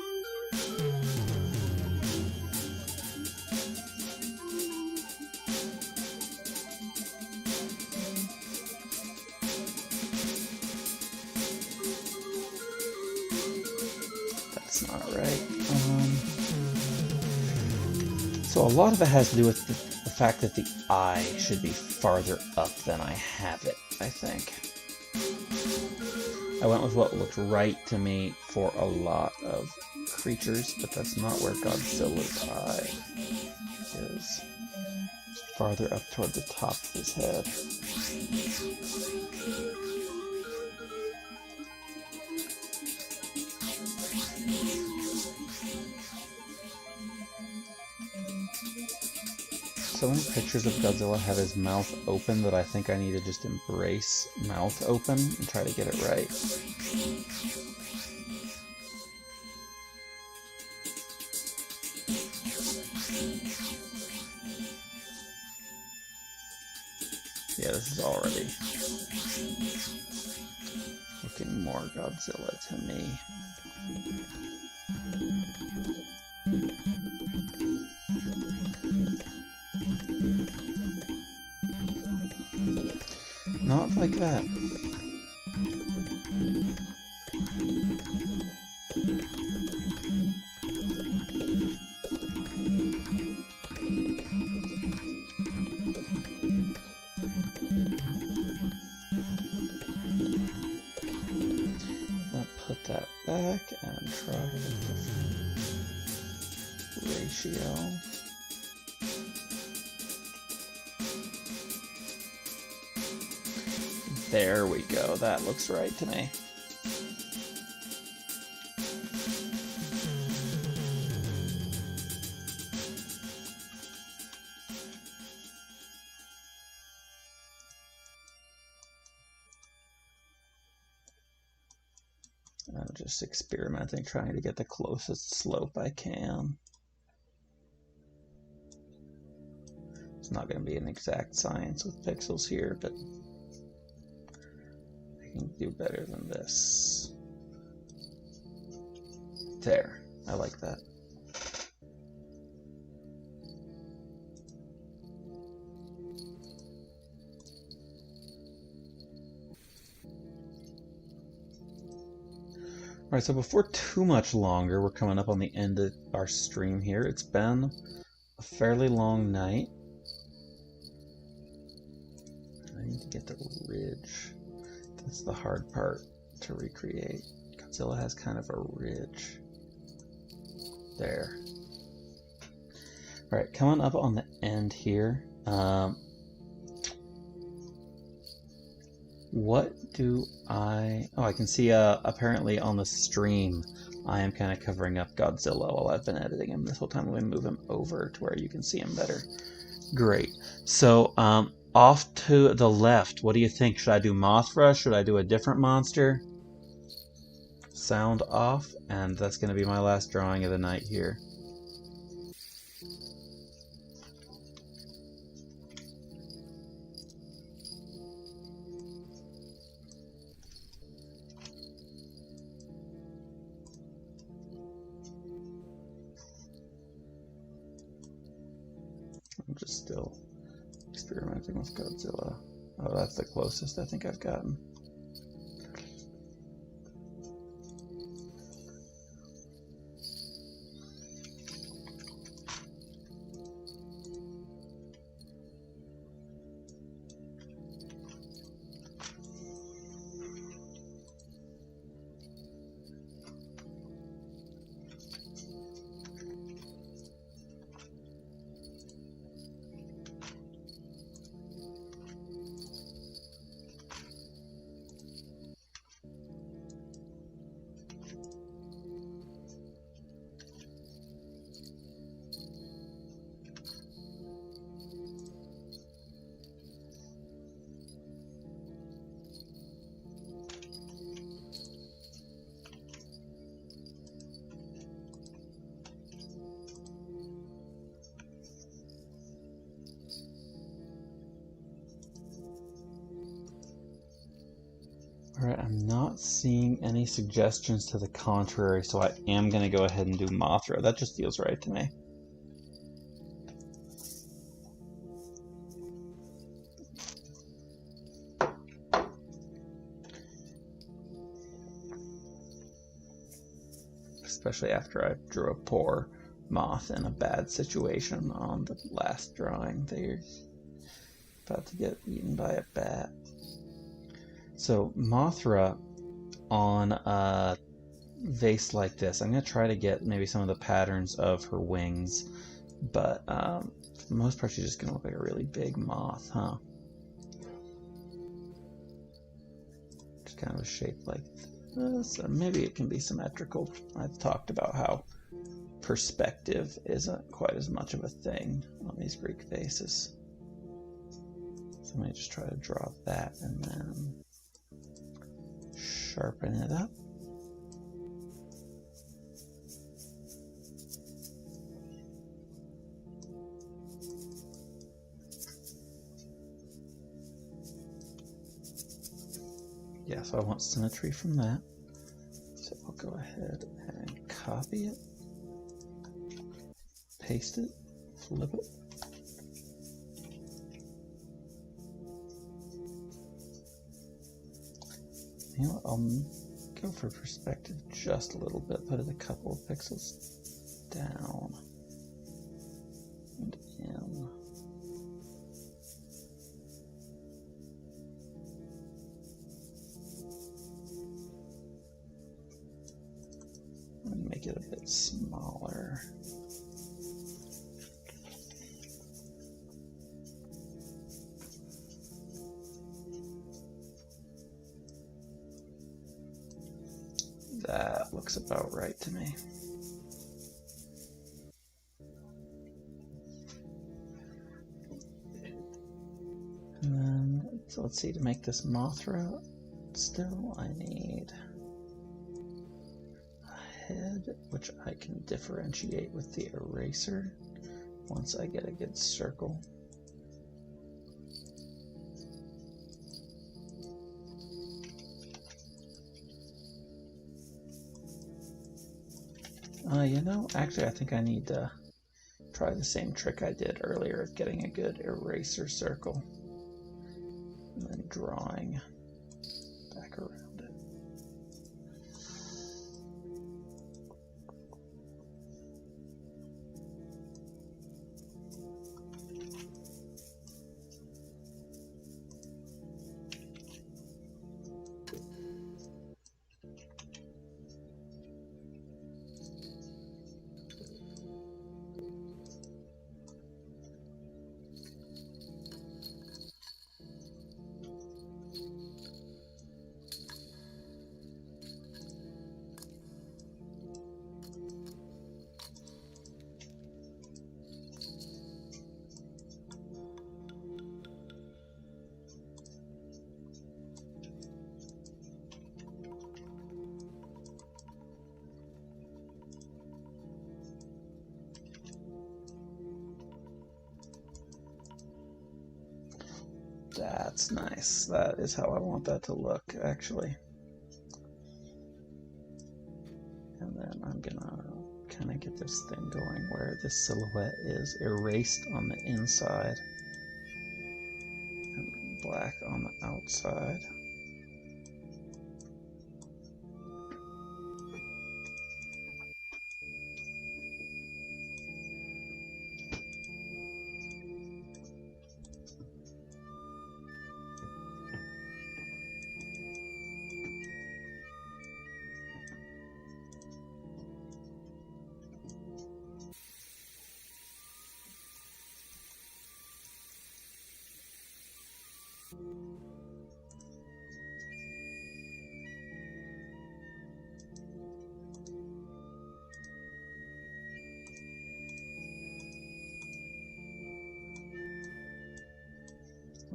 That's not right. So a lot of it has to do with the fact that the eye should be farther up than I have it, I think. I went with what looked right to me for a lot of creatures, but that's not where Godzilla's eye is. Farther up toward the top of his head. so many pictures of Godzilla have his mouth open that I think I need to just embrace mouth open and try to get it right. Yeah, this is already looking more Godzilla to me. Not like that. I'll put that back and try a different ratio. There we go. That looks right to me. I'm just experimenting, trying to get the closest slope I can. It's not going to be an exact science with pixels here, but I can do better than this. There, I like that. Alright, so before too much longer, we're coming up on the end of our stream here. It's been a fairly long night. I need to get the ridge. That's the hard part to recreate. Godzilla has kind of a ridge. There. Alright, coming up on the end here. What do I... Oh, I can see apparently on the stream I am kind of covering up Godzilla while I've been editing him this whole time. Let me move him over to where you can see him better. Great. So, off to the left, what do you think? Should I do Mothra? Should I do a different monster? Sound off, and that's going to be my last drawing of the night here. I'm just still experimenting with Godzilla. Oh, that's the closest I think I've gotten. Alright, I'm not seeing any suggestions to the contrary, so I am going to go ahead and do Mothra. That just feels right to me. Especially after I drew a poor moth in a bad situation on the last drawing. They're about to get eaten by a bat. So Mothra on a vase like this, I'm going to try to get maybe some of the patterns of her wings, but for the most part she's just going to look like a really big moth, huh? Just kind of a shape like this, or maybe it can be symmetrical. I've talked about how perspective isn't quite as much of a thing on these Greek vases. So let me just try to draw that and then sharpen it up. Yeah, so I want symmetry from that. So I'll go ahead and copy it, paste it, flip it. You know what, I'll go for perspective just a little bit, put it a couple of pixels down and in. And make it a bit smaller. That looks about right to me. And then, so let's see, to make this Mothra still, I need a head, which I can differentiate with the eraser once I get a good circle. You know, actually I think I need to try the same trick I did earlier of getting a good eraser circle and then drawing back around it. That's nice. That is how I want that to look, actually. And then I'm gonna kind of get this thing going where this silhouette is erased on the inside and black on the outside.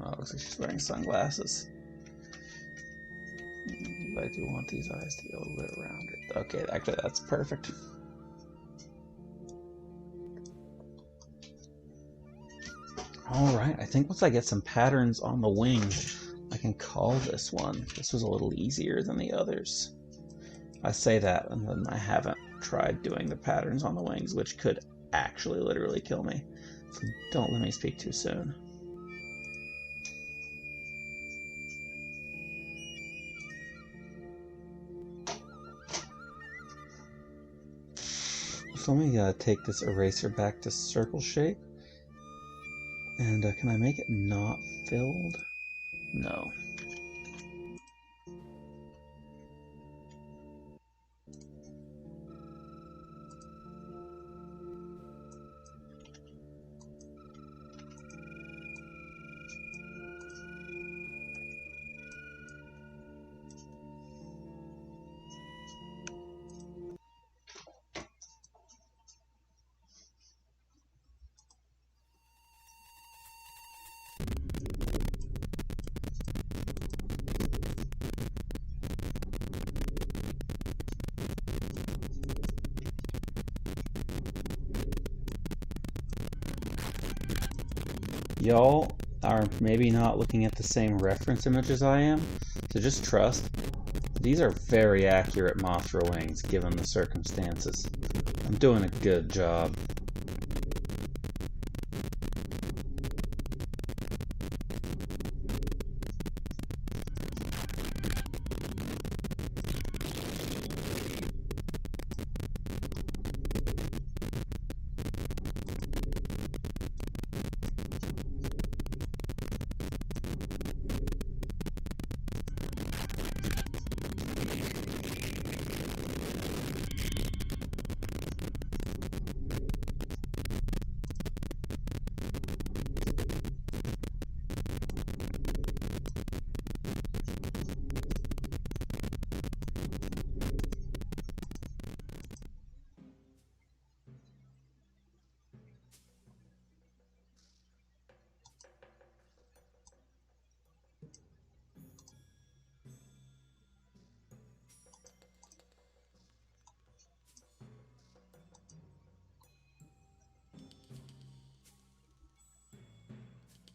Oh, looks like she's wearing sunglasses. But I do want these eyes to be a little bit rounder. Okay, actually that's perfect. Alright, I think once I get some patterns on the wings, I can call this one. This was a little easier than the others. I say that, and then I haven't tried doing the patterns on the wings, which could actually literally kill me. So don't let me speak too soon. So let me take this eraser back to circle shape. And can I make it not filled? No. Y'all are maybe not looking at the same reference images I am, so just trust. These are very accurate Mothra wings, given the circumstances. I'm doing a good job.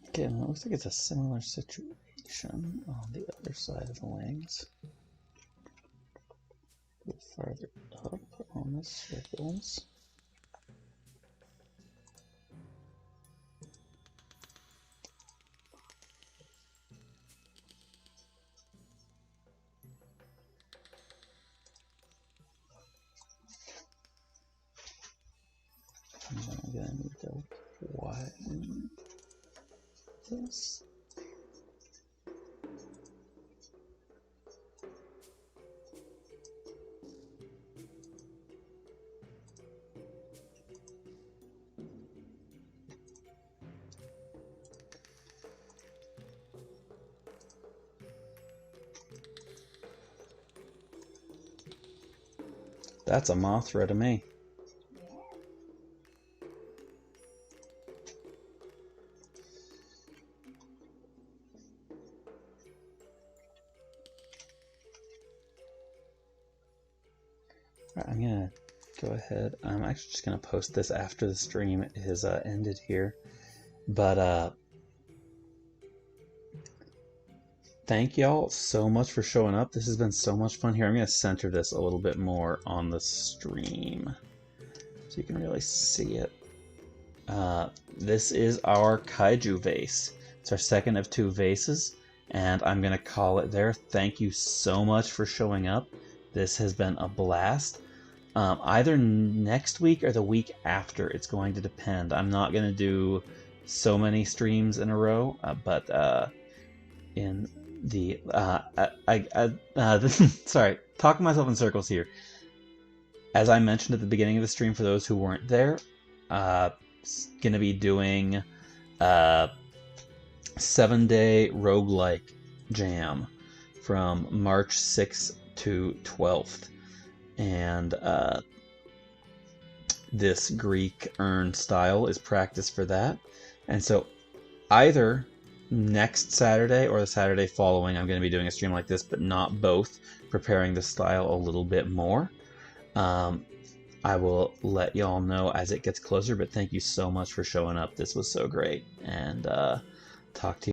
Again, it looks like it's a similar situation on the other side of the wings. A bit farther up on the circles. And then I'm gonna need to widen this. That's a Mothra to me. Alright, I'm gonna go ahead. I'm actually just gonna post this after the stream is ended here. But thank y'all so much for showing up. This has been so much fun here. I'm gonna center this a little bit more on the stream so you can really see it. This is our Kaiju vase. It's our second of 2 vases, and I'm gonna call it there. Thank you so much for showing up. This has been a blast. Either next week or the week after, it's going to depend. I'm not going to do so many streams in a row, but in the... sorry, talking myself in circles here. As I mentioned at the beginning of the stream, for those who weren't there, going to be doing 7-day roguelike jam from March 6th to 12th. And this Greek urn style is practice for that. And so either next Saturday or the Saturday following, I'm going to be doing a stream like this, but not both, preparing the style a little bit more. I will let y'all know as it gets closer, but thank you so much for showing up. This was so great. And talk to you.